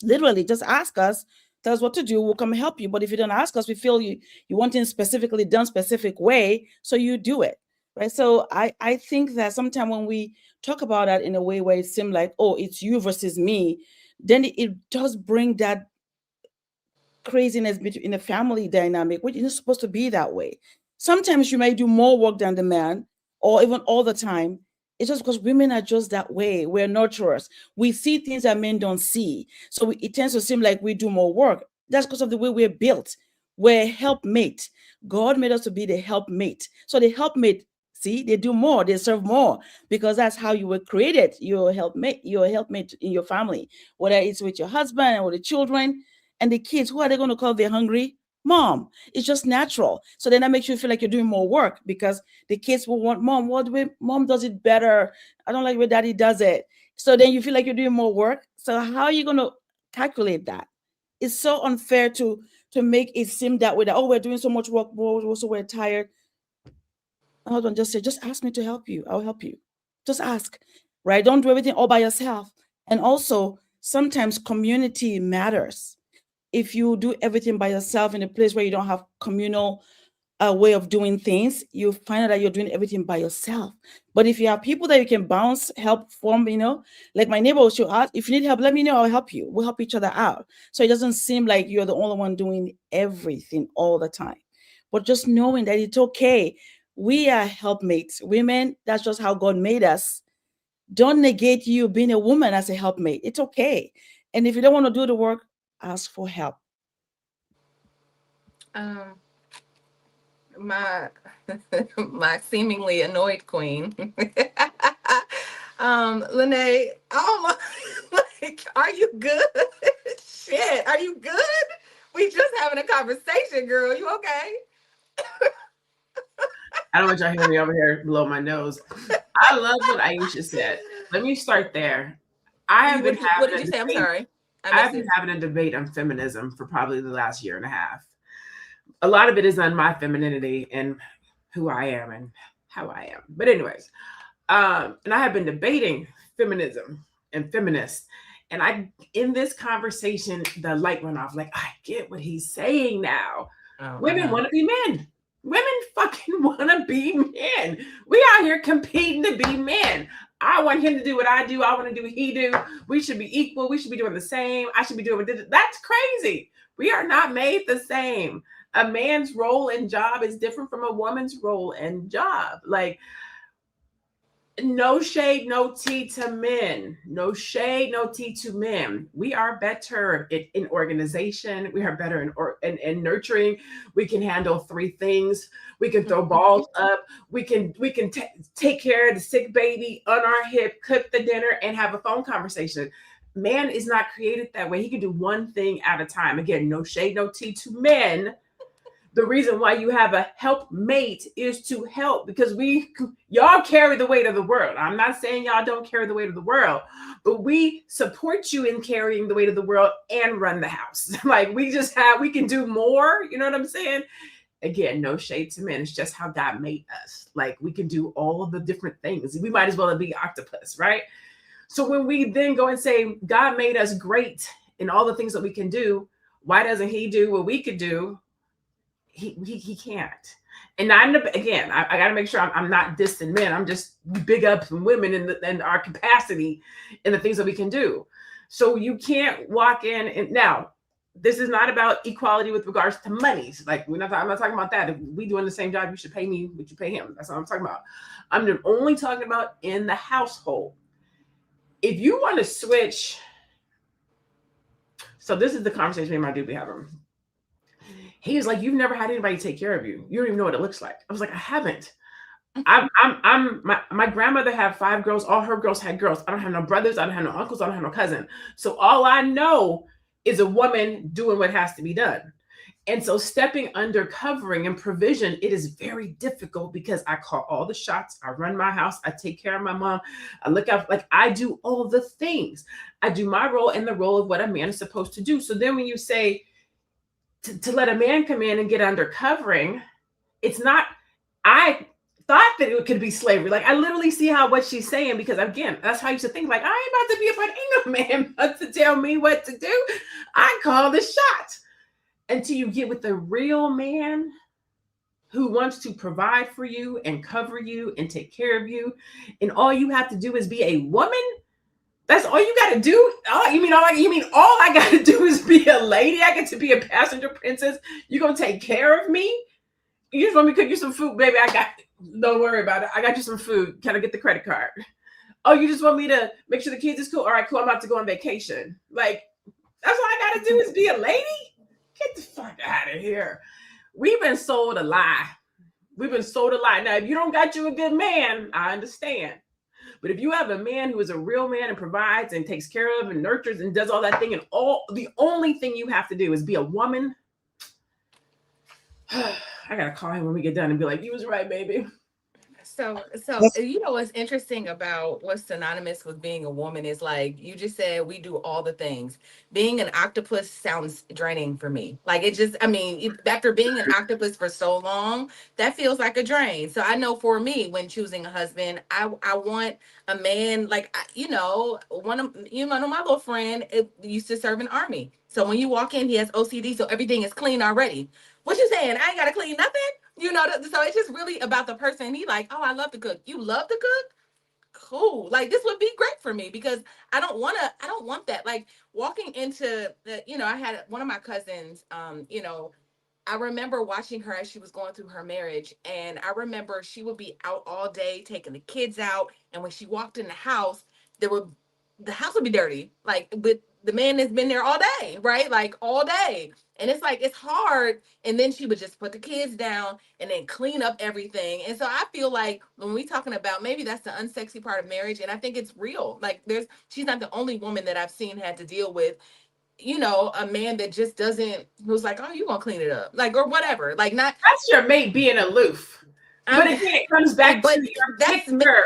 Literally, just ask us. Tell us what to do. We'll come and help you. But if you don't ask us, we feel you want it specifically done specific way, so you do it. Right. So I think that sometimes when we talk about that in a way where it seems like, oh, it's you versus me, then it does bring that craziness between the family dynamic, which isn't supposed to be that way. Sometimes you may do more work than the man, or even all the time. It's just because women are just that way. We're nurturers. We see things that men don't see. So it tends to seem like we do more work. That's because of the way we're built. We're a helpmate. God made us to be the helpmate. So the helpmate, see, they do more, they serve more, because that's how you were created. You're a helpmate in your family, whether it's with your husband or the children. And the kids, who are they going to call if they're hungry? Mom. It's just natural. So then that makes you feel like you're doing more work, because the kids will want mom. What the way mom does it better? I don't like the way daddy does it. So then you feel like you're doing more work. So how are you going to calculate that? It's so unfair to make it seem that way, that, oh, we're doing so much work, so we're tired. My husband just said, just ask me to help you. I'll help you. Just ask, right? Don't do everything all by yourself. And also, sometimes community matters. If you do everything by yourself in a place where you don't have communal way of doing things, you find out that you're doing everything by yourself. But if you have people that you can bounce help from, like my neighbor, she'll ask, if you need help, let me know, I'll help you. We'll help each other out. So it doesn't seem like you're the only one doing everything all the time. But just knowing that it's okay. We are helpmates. Women, that's just how God made us. Don't negate you being a woman as a helpmate. It's okay. And if you don't want to do the work, ask for help. My my seemingly annoyed queen. LaNee, oh my, like, are you good? Shit, are you good? We just having a conversation, girl. You okay? I don't want y'all hear me over here below my nose. I love what Aisha said. Let me start there. What did you say? I'm sorry. I've been having a debate on feminism for probably the last year and a half. A lot of it is on my femininity and who I am and how I am. But anyways, And I have been debating feminism and feminists. And in this conversation, the light went off. Like, I get what he's saying now. Women want to be men. Women fucking want to be men. We out here competing to be men. I want him to do what I do. I want to do what he do. We should be equal. We should be doing the same. I should be doing what that's crazy. We are not made the same. A man's role and job is different from a woman's role and job. Like, no shade, no tea to men. No shade, no tea to men. We are better in organization. We are better in nurturing. We can handle 3 things. We can throw balls up. We can take care of the sick baby on our hip, cook the dinner, and have a phone conversation. Man is not created that way. He can do one thing at a time. Again, no shade, no tea to men. The reason why you have a helpmate is to help, because y'all carry the weight of the world. I'm not saying y'all don't carry the weight of the world, but we support you in carrying the weight of the world and run the house. Like, we can do more. You know what I'm saying? Again, no shade to men. It's just how God made us. Like, we can do all of the different things. We might as well be octopus, right? So when we then go and say, God made us great in all the things that we can do, why doesn't he do what we could do? He can't. And I got to make sure I'm not dissing men. I'm just big up women and our capacity and the things that we can do. So you can't walk in and now, this is not about equality with regards to monies. Like, I'm not talking about that. If we doing the same job, you should pay me what you pay him. That's what I'm talking about. I'm only talking about in the household. If you want to switch, so this is the conversation me and my dude be having. He was like, you've never had anybody take care of you. You don't even know what it looks like. I was like, I haven't. My grandmother had 5 girls. All her girls had girls. I don't have no brothers. I don't have no uncles. I don't have no cousins. So all I know is a woman doing what has to be done. And so stepping under covering and provision, it is very difficult because I call all the shots. I run my house. I take care of my mom. I look out, like, I do all the things. I do my role and the role of what a man is supposed to do. So then when you say, to let a man come in and get under covering, it's not, I thought that it could be slavery. Like, I literally see what she's saying, because again, that's how I used to think, like, I ain't about to be a part, ain't no man about to tell me what to do. I call the shot. Until you get with a real man who wants to provide for you and cover you and take care of you. And all you have to do is be a woman. That's all you got to do. You mean all I got to do is be a lady? I get to be a passenger princess. You gonna take care of me? You just want me to cook you some food, baby? Don't worry about it. I got you some food. Can I get the credit card? Oh, you just want me to make sure the kids is cool? All right, cool. I'm about to go on vacation. Like, that's all I got to do is be a lady? Get the fuck out of here. We've been sold a lie. Now, if you don't got you a good man, I understand. But if you have a man who is a real man and provides and takes care of and nurtures and does all that thing, and the only thing you have to do is be a woman. I gotta call him when we get done and be like, you was right, baby. So you know what's interesting about what's synonymous with being a woman is, like you just said, we do all the things. Being an octopus sounds draining for me. Like, it just, after being an octopus for so long, that feels like a drain. So I know for me, when choosing a husband, I want a man like, one of my little friend used to serve in the army. So when you walk in, he has OCD, so everything is clean already. What you saying? I ain't gotta clean nothing? So it's just really about the person. He like, oh, I love to cook. You love to cook? Cool. Like, this would be great for me, because I don't want that. Like, walking into I had one of my cousins, I remember watching her as she was going through her marriage. And I remember she would be out all day taking the kids out. And when she walked in the house, the house would be dirty. Like, with the man that's been there all day, right? Like, all day. And it's like, it's hard. And then she would just put the kids down and then clean up everything. And so I feel like when we're talking about, maybe that's the unsexy part of marriage. And I think it's real. Like, she's not the only woman that I've seen had to deal with, a man that just who's like, oh, you gonna clean it up, like, or whatever. Like, not, that's your mate being aloof. But again, it comes back to your picture.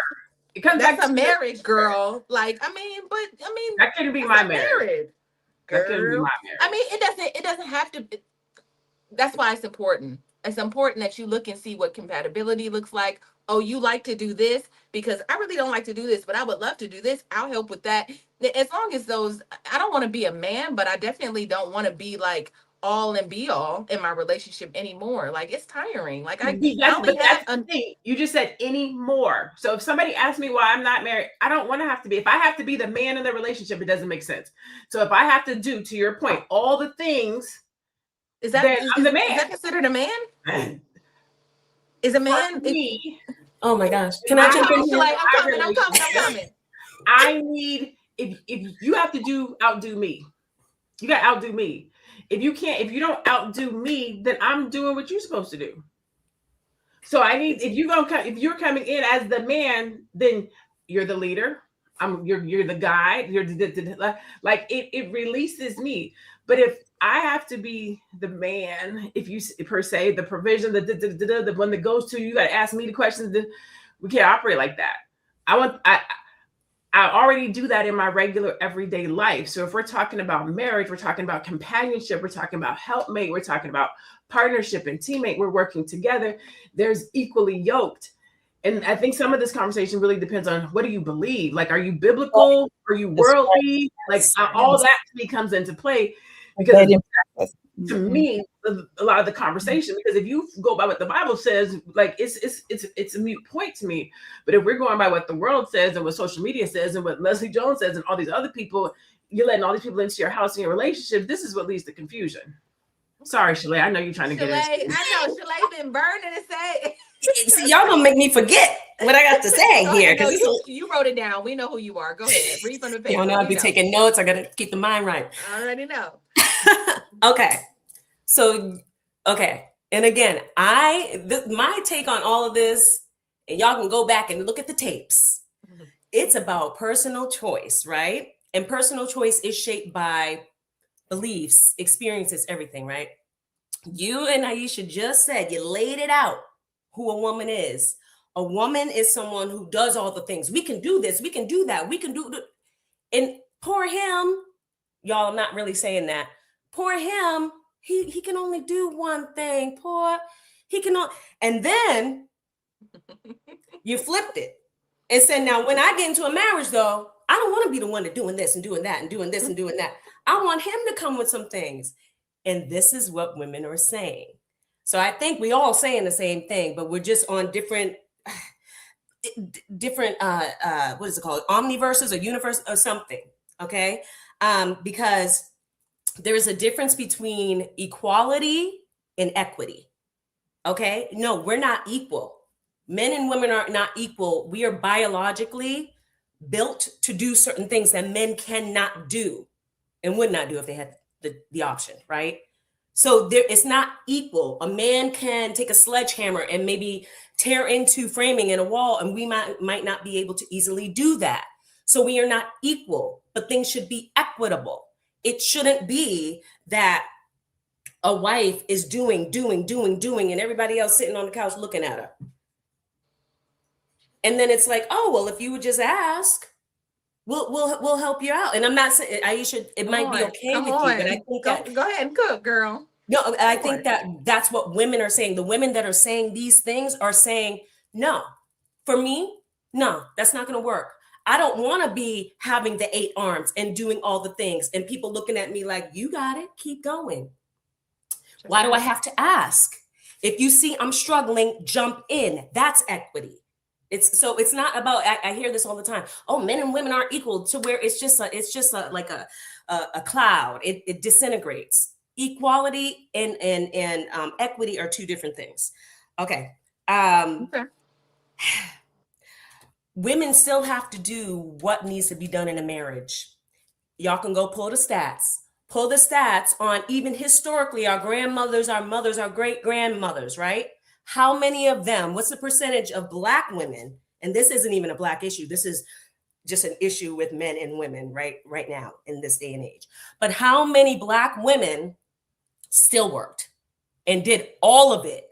It comes back to a marriage, girl. Like, that couldn't be my marriage. That couldn't be my marriage. It doesn't have to. That's why it's important. It's important that you look and see what compatibility looks like oh, you like to do this, because I really don't like to do this, but I would love to do this. I'll help with that. As long as those, I don't want to be a man, but I definitely don't want to be like all and be all in my relationship anymore. Like, it's tiring. Like, I only have the thing. You just said anymore. So if somebody asks me why I'm not married, I don't want to have to be. If I have to be the man in the relationship, it doesn't make sense. So if I have to do, to your point, all the things, then I'm the man. Is that considered a man? Is a man? Me, oh my gosh! Can I jump in here? Like, I'm coming. I need, if you have to outdo me. You got to outdo me. If you don't outdo me, then I'm doing what you're supposed to do. So I need, if you're coming in as the man, then you're the leader. You're the guide. Like it releases me. But if I have to be the man, if you per se, the provision, the one that goes to you, got to ask me the questions. We can't operate like that. I already do that in my regular everyday life. So if we're talking about marriage, we're talking about companionship, we're talking about helpmate, we're talking about partnership and teammate, we're working together. There's equally yoked. And I think some of this conversation really depends on, what do you believe? Like, are you biblical? Are you worldly? Like, all that to me comes into play, because to me, a lot of the conversation, because if you go by what the Bible says, like it's a mute point to me. But if we're going by what the world says and what social media says and what Leslie Jones says and all these other people, you're letting all these people into your house and your relationship. This is what leads to confusion. Sorry, Shalaye. I know you're trying to get it. I know Shalaye been burning to say. See, y'all gonna make me forget what I got to say here. No, you wrote it down. We know who you are. Go ahead. Read from the paper. You know, I'll be taking notes. I gotta keep the mind right. I already know. Okay. So, okay. And again, my take on all of this, and y'all can go back and look at the tapes. Mm-hmm. It's about personal choice, right? And personal choice is shaped by beliefs, experiences, everything, right? You and Aisha just said, you laid it out, who a woman is. A woman is someone who does all the things. We can do this. We can do that. We can do it. And poor him, y'all, I'm not really saying that. Poor him, he can only do one thing. And then you flipped it and said, now when I get into a marriage though, I don't want to be the one to doing this and doing that and doing this and doing that. I want him to come with some things. And this is what women are saying. So I think we all saying the same thing, but we're just on different what is it called? Omniverses or universe or something. Okay. Because there's a difference between equality and equity. Okay. No, we're not equal. Men and women are not equal. We are biologically built to do certain things that men cannot do and would not do if they had the option, right? So it's not equal. A man can take a sledgehammer and maybe tear into framing in a wall, and we might not be able to easily do that. So we are not equal, but things should be equitable. It shouldn't be that a wife is doing, and everybody else sitting on the couch looking at her. And then it's like, oh, well, if you would just ask, we'll help you out. And I'm not saying, Aisha, it might be okay with you, but I think go ahead and cook, girl. No, I think that's what women are saying. The women that are saying these things are saying, no, for me, no, that's not going to work. I don't want to be having the 8 arms and doing all the things and people looking at me like, you got it, keep going. Why do I have to ask? If you see I'm struggling, jump in. That's equity. It's not about, I hear this all the time. Oh, men and women aren't equal, to where it's just like a cloud. It disintegrates. Equality and equity are two different things. Okay. Women still have to do what needs to be done in a marriage. Y'all can go pull the stats. Pull the stats on even historically, our grandmothers, our mothers, our great grandmothers, right? How many of them, what's the percentage of Black women? And this isn't even a Black issue. This is just an issue with men and women right now in this day and age. But how many Black women still worked and did all of it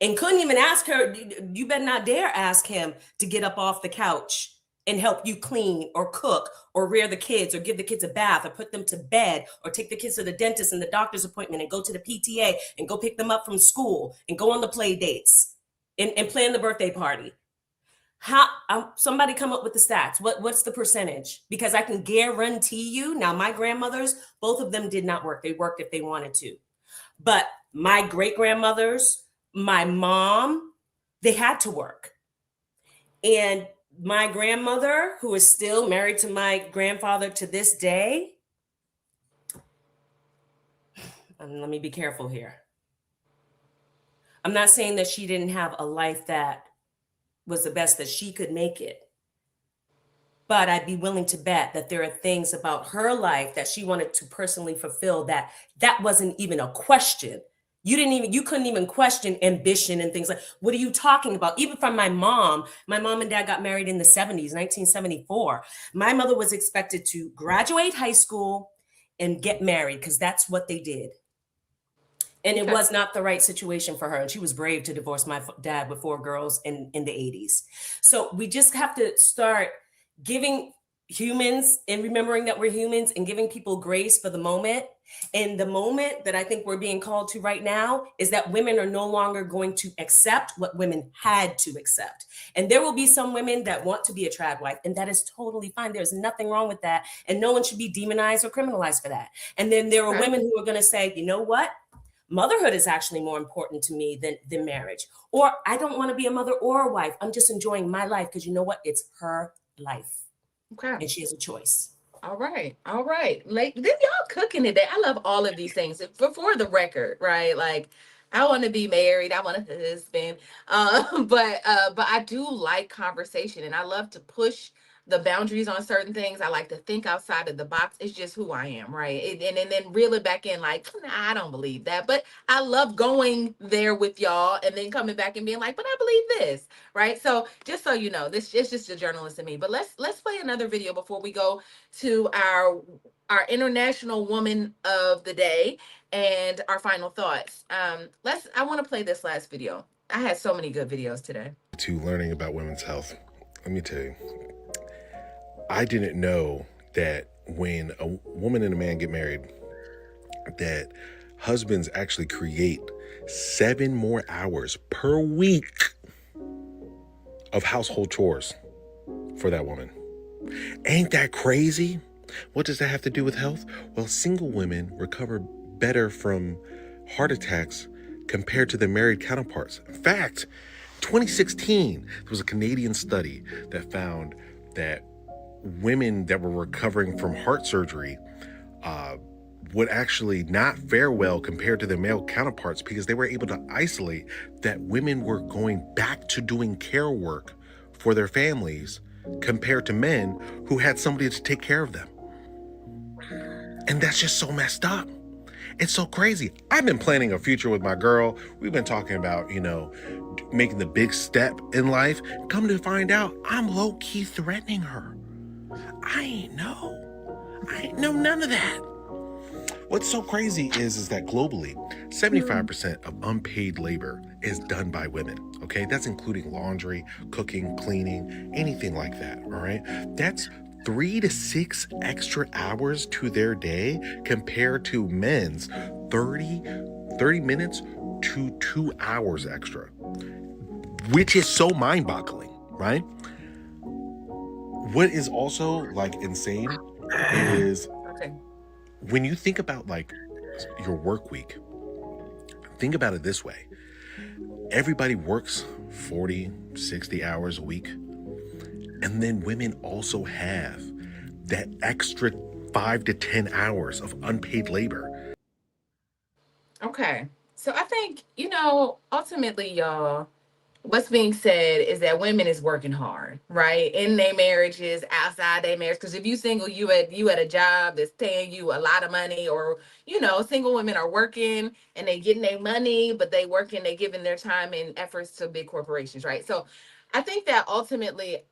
and couldn't even ask her? You better not dare ask him to get up off the couch and help you clean or cook or rear the kids or give the kids a bath or put them to bed or take the kids to the dentist and the doctor's appointment and go to the PTA and go pick them up from school and go on the play dates and plan the birthday party. How somebody come up with the stats? What's the percentage? Because I can guarantee you now, my grandmothers, both of them did not work. They worked if they wanted to. But my great grandmothers, my mom, they had to work. And my grandmother, who is still married to my grandfather to this day, and let me be careful here. I'm not saying that she didn't have a life that was the best that she could make it. But I'd be willing to bet that there are things about her life that she wanted to personally fulfill that wasn't even a question. You couldn't even question ambition and things like, what are you talking about? Even from my mom and dad got married in the 70s, 1974. My mother was expected to graduate high school and get married because that's what they did. And it was not the right situation for her. And she was brave to divorce my dad with 4 girls in the 80s. So we just have to start giving humans and remembering that we're humans and giving people grace for the moment. And the moment that I think we're being called to right now is that women are no longer going to accept what women had to accept. And there will be some women that want to be a trad wife, and that is totally fine. There's nothing wrong with that. And no one should be demonized or criminalized for that. And then there are women who are going to say, you know what? Motherhood is actually more important to me than marriage. Or I don't want to be a mother or a wife. I'm just enjoying my life because you know what? It's her life. Okay. And she has a choice. All right. Like, then y'all cooking today. I love all of these things. For the record, right? Like, I want to be married. I want a husband. But I do like conversation, and I love to push the boundaries on certain things. I like to think outside of the box. It's just who I am, right? And then reel it back in, like, nah, I don't believe that. But I love going there with y'all and then coming back and being like, but I believe this, right? So just so you know, this is just a journalist in me. But let's play another video before we go to our International Woman of the Day and our final thoughts. I want to play this last video. I had so many good videos today. To learning about women's health, let me tell you, I didn't know that when a woman and a man get married, that husbands actually create 7 more hours per week of household chores for that woman. Ain't that crazy? What does that have to do with health? Well, single women recover better from heart attacks compared to their married counterparts. In fact, 2016, there was a Canadian study that found that women that were recovering from heart surgery would actually not fare well compared to their male counterparts because they were able to isolate that women were going back to doing care work for their families compared to men who had somebody to take care of them. And that's just so messed up. It's so crazy. I've been planning a future with my girl. We've been talking about, making the big step in life. Come to find out, I'm low-key threatening her. I ain't know none of that. What's so crazy is that globally, 75% of unpaid labor is done by women, okay? That's including laundry, cooking, cleaning, anything like that, all right? That's 3 to 6 extra hours to their day compared to men's 30 minutes to 2 hours extra, which is so mind-boggling, right? What is also insane is when you think about your work week, think about it this way. Everybody works 40, 60 hours a week. And then women also have that extra 5 to 10 hours of unpaid labor. Okay. So I think, ultimately, y'all, what's being said is that women is working hard, right? In their marriages, outside their marriage. Because if you single, you at a job that's paying you a lot of money, or single women are working and they getting their money, but they working, they giving their time and efforts to big corporations, right? So I think that ultimately,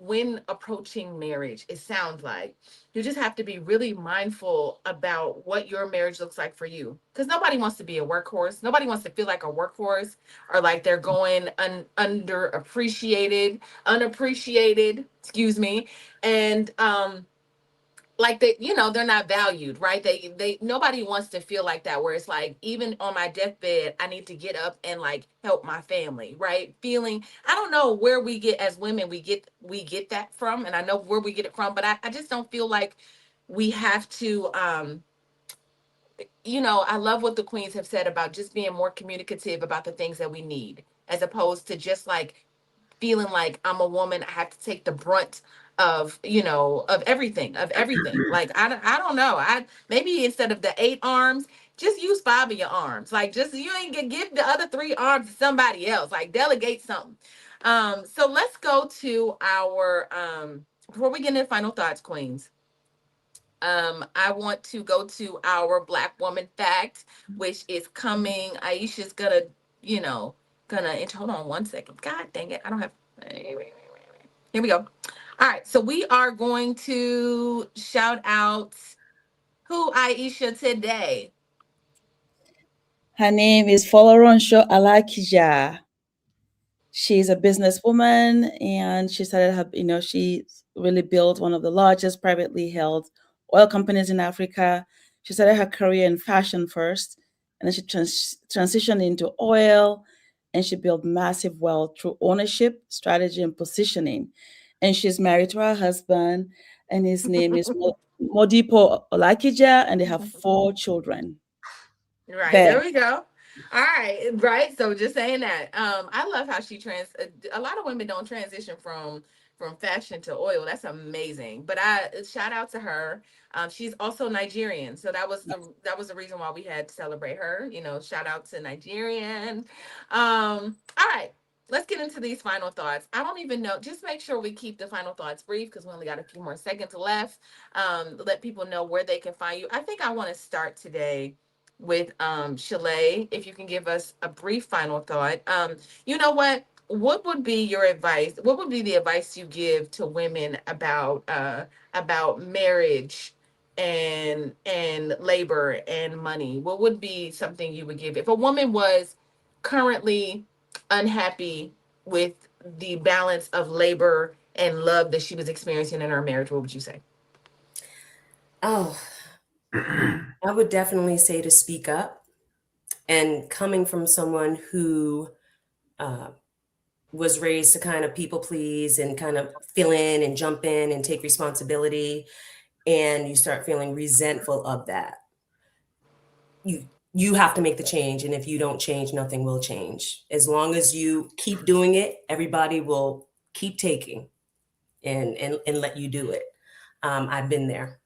when approaching marriage, it sounds like you just have to be really mindful about what your marriage looks like for you. Because nobody wants to be a workhorse. Nobody wants to feel like a workhorse or like they're going unappreciated, excuse me. And like they, they're not valued, right? They nobody wants to feel like that, where it's like, even on my deathbed, I need to get up and like help my family, right? Feeling, I don't know where we get, as women, we get that from, and I know where we get it from, but I just don't feel like we have to. I love what the queens have said about just being more communicative about the things that we need, as opposed to just like feeling like I'm a woman, I have to take the brunt of everything. Like, I don't know. I maybe instead of the 8 arms, just use 5 of your arms. Like, just, you ain't gonna give the other 3 arms to somebody else. Like, delegate something. So let's go to our before we get into final thoughts, queens. I want to go to our Black woman fact, which is coming. Aisha's gonna, hold on one second. God dang it. I don't have, here we go. All right. So we are going to shout out who, Aisha, today. Her name is Foloronsho Alakija. She's a businesswoman, and she started her, she really built one of the largest privately held oil companies in Africa. She started her career in fashion first, and then she transitioned into oil, and she built massive wealth through ownership, strategy, and positioning. And she's married to her husband, and his name is Modipo Olakija, and they have 4 children. Right, There. there we go. All right, right. So just saying that. I love how she a lot of women don't transition from fashion to oil. That's amazing. But I shout out to her. She's also Nigerian, so that was the reason why we had to celebrate her. Shout out to Nigerian. All right. Let's get into these final thoughts. I don't even know. Just make sure we keep the final thoughts brief, because we only got a few more seconds left. Let people know where they can find you. I think I want to start today with Shalaye, if you can give us a brief final thought. You know what would be your advice? What would be the advice you give to women about marriage and labor and money? What would be something you would give if a woman was currently unhappy with the balance of labor and love that she was experiencing in her marriage? What would you say? Oh, I would definitely say to speak up. And coming from someone who was raised to kind of people please and kind of fill in and jump in and take responsibility, and you start feeling resentful of that, you have to make the change. And if you don't change, nothing will change. As long as you keep doing it, everybody will keep taking and let you do it. I've been there.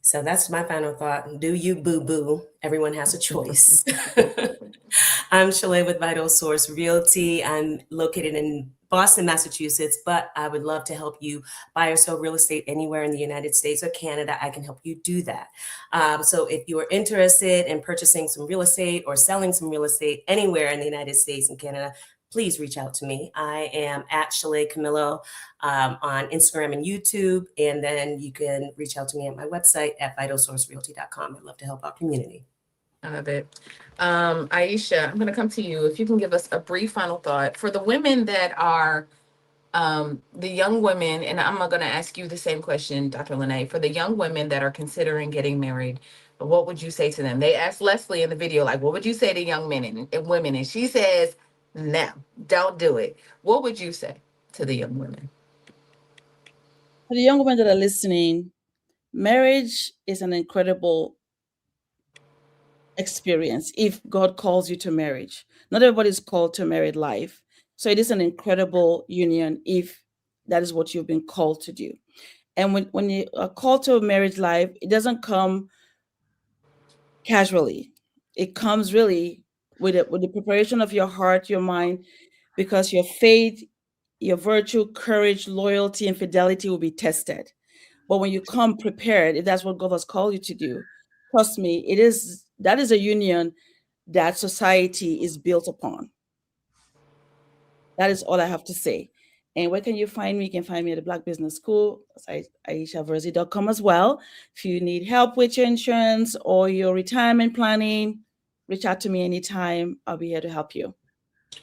So that's my final thought. Do you, boo boo? Everyone has a choice. I'm Shalaye with Vital Source Realty. I'm located in Boston, Massachusetts, but I would love to help you buy or sell real estate anywhere in the United States or Canada. I can help you do that. So if you are interested in purchasing some real estate or selling some real estate anywhere in the United States and Canada, please reach out to me. I am at Shalaye Camillo on Instagram and YouTube. And then you can reach out to me at my website at vitalsourcerealty.com. I'd love to help our community. I love it. Aisha, I'm going to come to you. If you can give us a brief final thought for the women that are the young women, and I'm going to ask you the same question, Dr. LaNee, for the young women that are considering getting married, what would you say to them? They asked Leslie in the video, like, what would you say to young men and women? And she says, no, don't do it. What would you say to the young women? For the young women that are listening, marriage is an incredible experience if God calls you to marriage. Not everybody's called to married life. So it is an incredible union if that is what you've been called to do. And when you are called to a marriage life, it doesn't come casually. It comes really with the preparation of your heart, your mind, because your faith, your virtue, courage, loyalty, and fidelity will be tested. But when you come prepared, if that's what God has called you to do, trust me, that is a union that society is built upon. That is all I have to say. And where can you find me? You can find me at the Black Business School, AishaVirzi.com as well. If you need help with your insurance or your retirement planning, reach out to me anytime. I'll be here to help you.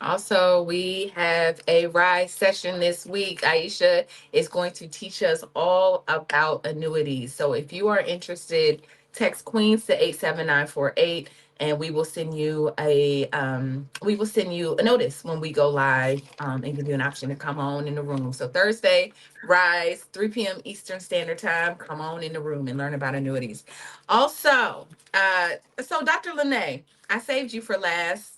Also, we have a Rise session this week. Aisha is going to teach us all about annuities. So if you are interested, text Queens to 87948 and we will send you a notice when we go live and give you an option to come on in the room. So Thursday, Rise, 3 p.m. Eastern Standard Time. Come on in the room and learn about annuities. Also, so Dr. LaNee, I saved you for last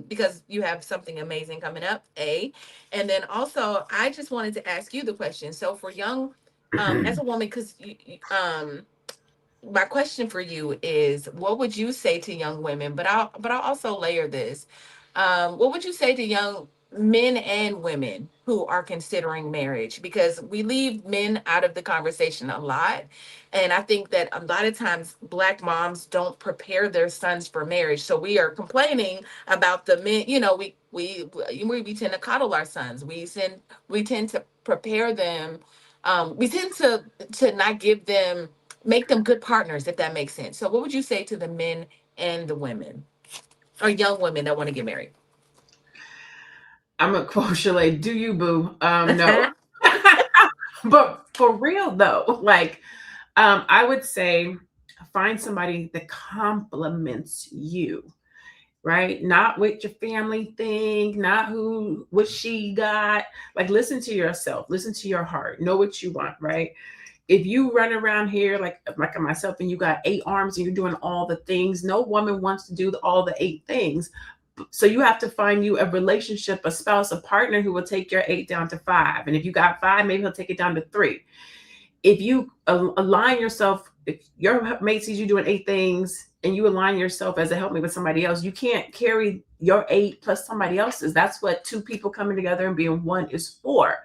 because you have something amazing coming up, and then also I just wanted to ask you the question. So for young, as a woman, because my question for you is, what would you say to young women? But I'll also layer this. What would you say to young men and women who are considering marriage? Because we leave men out of the conversation a lot, and I think that a lot of times Black moms don't prepare their sons for marriage. So we are complaining about the men. You know, we tend to coddle our sons. We tend to prepare them. We tend to not give them, make them good partners, if that makes sense. So what would you say to the men and the women, or young women that want to get married? I'm a quote Shalaye, do you boo? No. But for real though, like I would say find somebody that compliments you, right? Not what your family think, not what she got. Like listen to yourself, listen to your heart, know what you want, right? If you run around here like myself and you got 8 arms and you're doing all the things, no woman wants to do all the 8 things. So you have to find you a relationship, a spouse, a partner who will take your 8 down to 5. And if you got 5, maybe he'll take it down to 3. If you align yourself, if your mate sees you doing 8 things and you align yourself as a helpmate with somebody else, you can't carry your 8 plus somebody else's. That's what 2 people coming together and being one is for.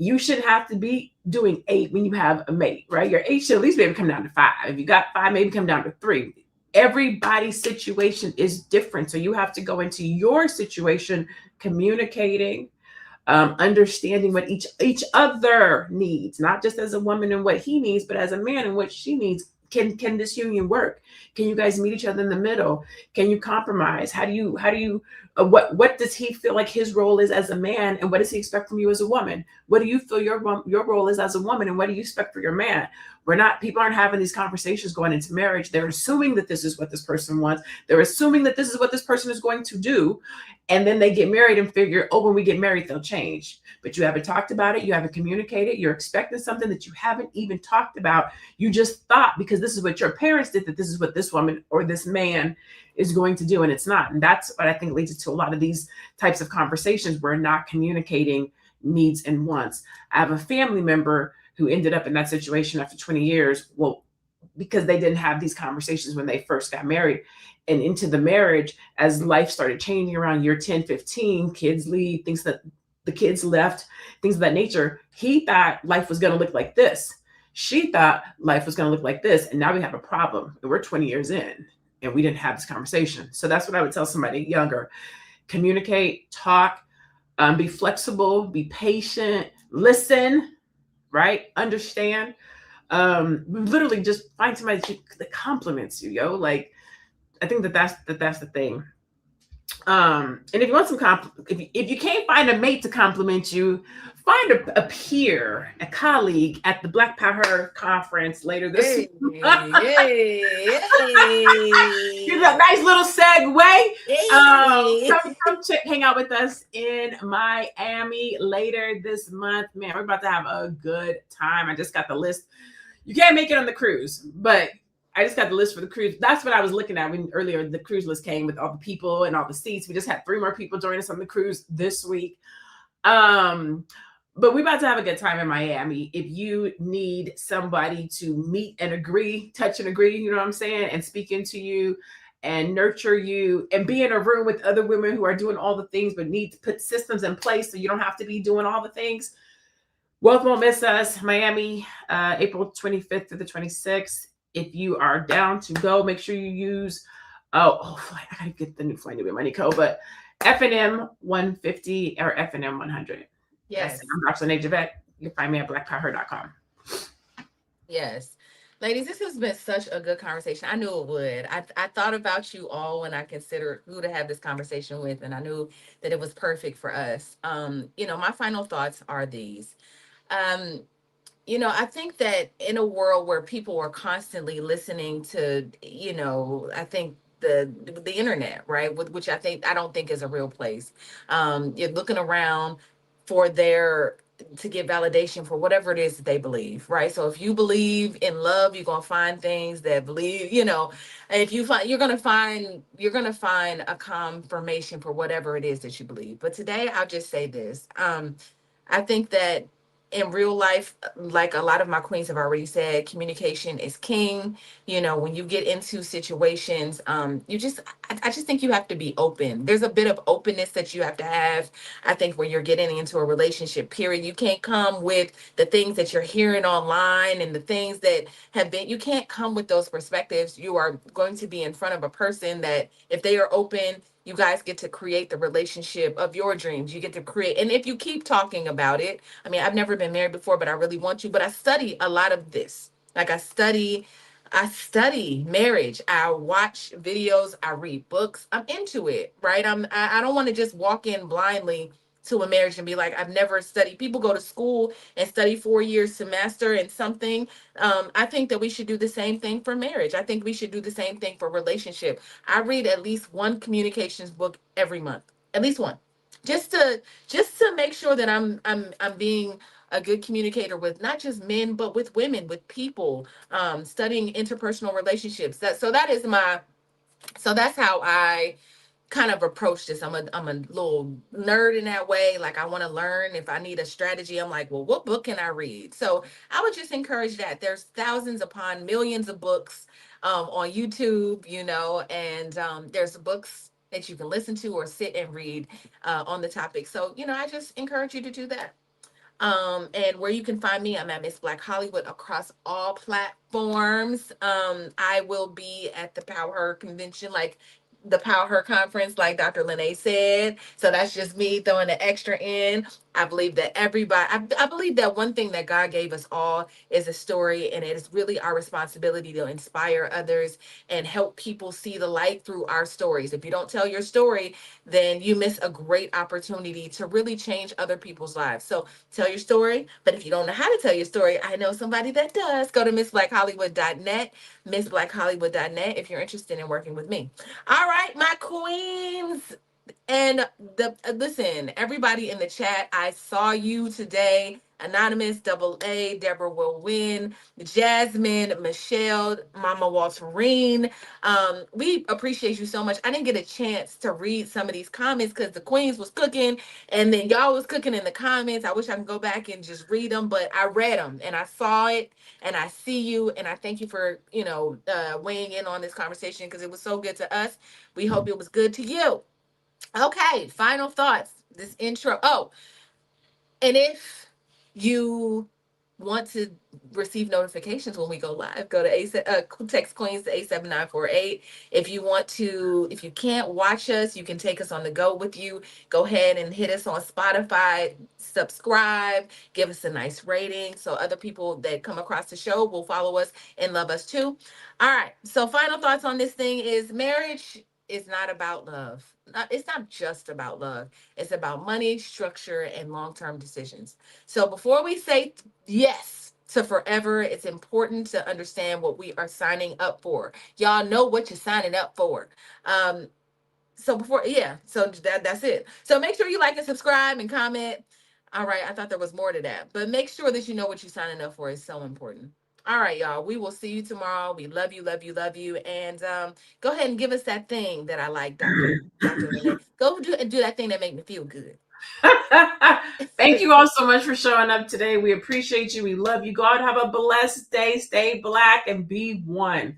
You shouldn't have to be doing 8 when you have a mate, right? Your 8 should at least maybe come down to 5. If you got 5, maybe come down to 3. Everybody's situation is different. So you have to go into your situation communicating, understanding what each other needs, not just as a woman and what he needs, but as a man and what she needs. Can this union work? Can you guys meet each other in the middle? Can you compromise? How do you what does he feel like his role is as a man, and what does he expect from you as a woman? What do you feel your role is as a woman, and what do you expect for your man? People aren't having these conversations going into marriage. They're assuming that this is what this person wants. They're assuming that this is what this person is going to do. And then they get married and figure, oh, when we get married, they'll change. But you haven't talked about it. You haven't communicated. You're expecting something that you haven't even talked about. You just thought because this is what your parents did, that this is what this woman or this man is going to do. And it's not. And that's what I think leads to a lot of these types of conversations. We're not communicating needs and wants. I have a family member who ended up in that situation after 20 years. Well, because they didn't have these conversations when they first got married. And into the marriage, as life started changing around year 10, 15, kids leave, things that the kids left, things of that nature. He thought life was going to look like this. She thought life was going to look like this. And now we have a problem. We're 20 years in and we didn't have this conversation. So that's what I would tell somebody younger. Communicate, talk, be flexible, be patient, listen, right? Understand. Literally just find somebody that compliments you, yo. Like, I think that's the thing. And if you want some if you can't find a mate to compliment you, find a peer, a colleague at the Black Power conference later this week. Give a nice little segue. Come hang out with us in Miami later this month. Man, we're about to have a good time. I just got the list. You can't make it on the cruise, but I just got the list for the cruise. That's what I was looking at when earlier the cruise list came with all the people and all the seats. We just had 3 more people join us on the cruise this week. But we're about to have a good time in Miami. If you need somebody to meet and agree, touch and agree, you know what I'm saying, and speak into you and nurture you and be in a room with other women who are doing all the things but need to put systems in place so you don't have to be doing all the things. Well, won't miss us, Miami, April 25th through the 26th. If you are down to go, make sure you use, I gotta get the new Fly Nubian Money code, but FNM 150 or FNM 100. Yes. I'm Dr. LaNee Javet. You can find me at blackpower.com. Yes. Ladies, this has been such a good conversation. I knew it would. I thought about you all when I considered who to have this conversation with, and I knew that it was perfect for us. My final thoughts are these. Um, I think that in a world where people are constantly listening to, I think the internet, right, which I don't think is a real place. You're looking around for to get validation for whatever it is that they believe, right? So if you believe in love, you're gonna find things that believe, if you find you're gonna find a confirmation for whatever it is that you believe. But today I'll just say this. I think that in real life, like a lot of my queens have already said, communication is king. When you get into situations, I just think you have to be open. There's a bit of openness that you have to have. I think when you're getting into a relationship, period, you can't come with the things that you're hearing online and the things that you can't come with those perspectives. You are going to be in front of a person that, if they are open, you guys get to create the relationship of your dreams. You get to create. And if you keep talking about it, I mean, I've never been married before, but I really want to. But I study a lot of this. Like I study marriage. I watch videos, I read books. I'm into it, right? I don't want to just walk in blindly to a marriage and be like, I've never studied. People go to school and study 4 years to master in something. I think that we should do the same thing for marriage. I think we should do the same thing for relationship. I read at least one communications book every month, at least one, just to make sure that I'm being a good communicator with not just men but with women, with people, studying interpersonal relationships. That's how I kind of approach this. I'm a little nerd in that way. Like, I want to learn. If I need a strategy, I'm like, well, what book can I read? So I would just encourage that. There's thousands upon millions of books on YouTube, and there's books that you can listen to or sit and read on the topic. So, I just encourage you to do that. And where you can find me, I'm at Miss Black Hollywood across all platforms. I will be at the Power Her convention, like the Power Her conference, like Dr. LaNee said. So that's just me throwing the extra in. I believe that I believe that one thing that God gave us all is a story, and it is really our responsibility to inspire others and help people see the light through our stories. If you don't tell your story, then you miss a great opportunity to really change other people's lives. So tell your story. But if you don't know how to tell your story, I know somebody that does. Go to MissBlackHollywood.net, MissBlackHollywood.net, if you're interested in working with me. All right, my queens. And listen, everybody in the chat, I saw you today. Anonymous, Double A, Deborah will win, Jasmine, Michelle, Mama Walterine. We appreciate you so much. I didn't get a chance to read some of these comments because the queens was cooking, and then y'all was cooking in the comments. I wish I could go back and just read them, but I read them and I saw it, and I see you, and I thank you for weighing in on this conversation because it was so good to us. We hope it was good to you. Okay, final thoughts. This intro. Oh, and if you want to receive notifications when we go live, go to text Queens to 87948. If you can't watch us, you can take us on the go with you. Go ahead and hit us on Spotify, subscribe, give us a nice rating so other people that come across the show will follow us and love us too. All right. So final thoughts on this thing is marriage is not about love. It's not just about love. It's about money, structure, and long-term decisions. So before we say yes to forever, it's important to understand what we are signing up for. Y'all know what you're signing up for. So that's it. So make sure you like and subscribe and comment. All right, I thought there was more to that, but make sure that you know what you're signing up for is so important. All right, y'all. We will see you tomorrow. We love you, love you, love you. And go ahead and give us that thing that I like, Dr. LaNee. Go do that thing that make me feel good. Thank you all so much for showing up today. We appreciate you. We love you. God, have a blessed day. Stay black and be one.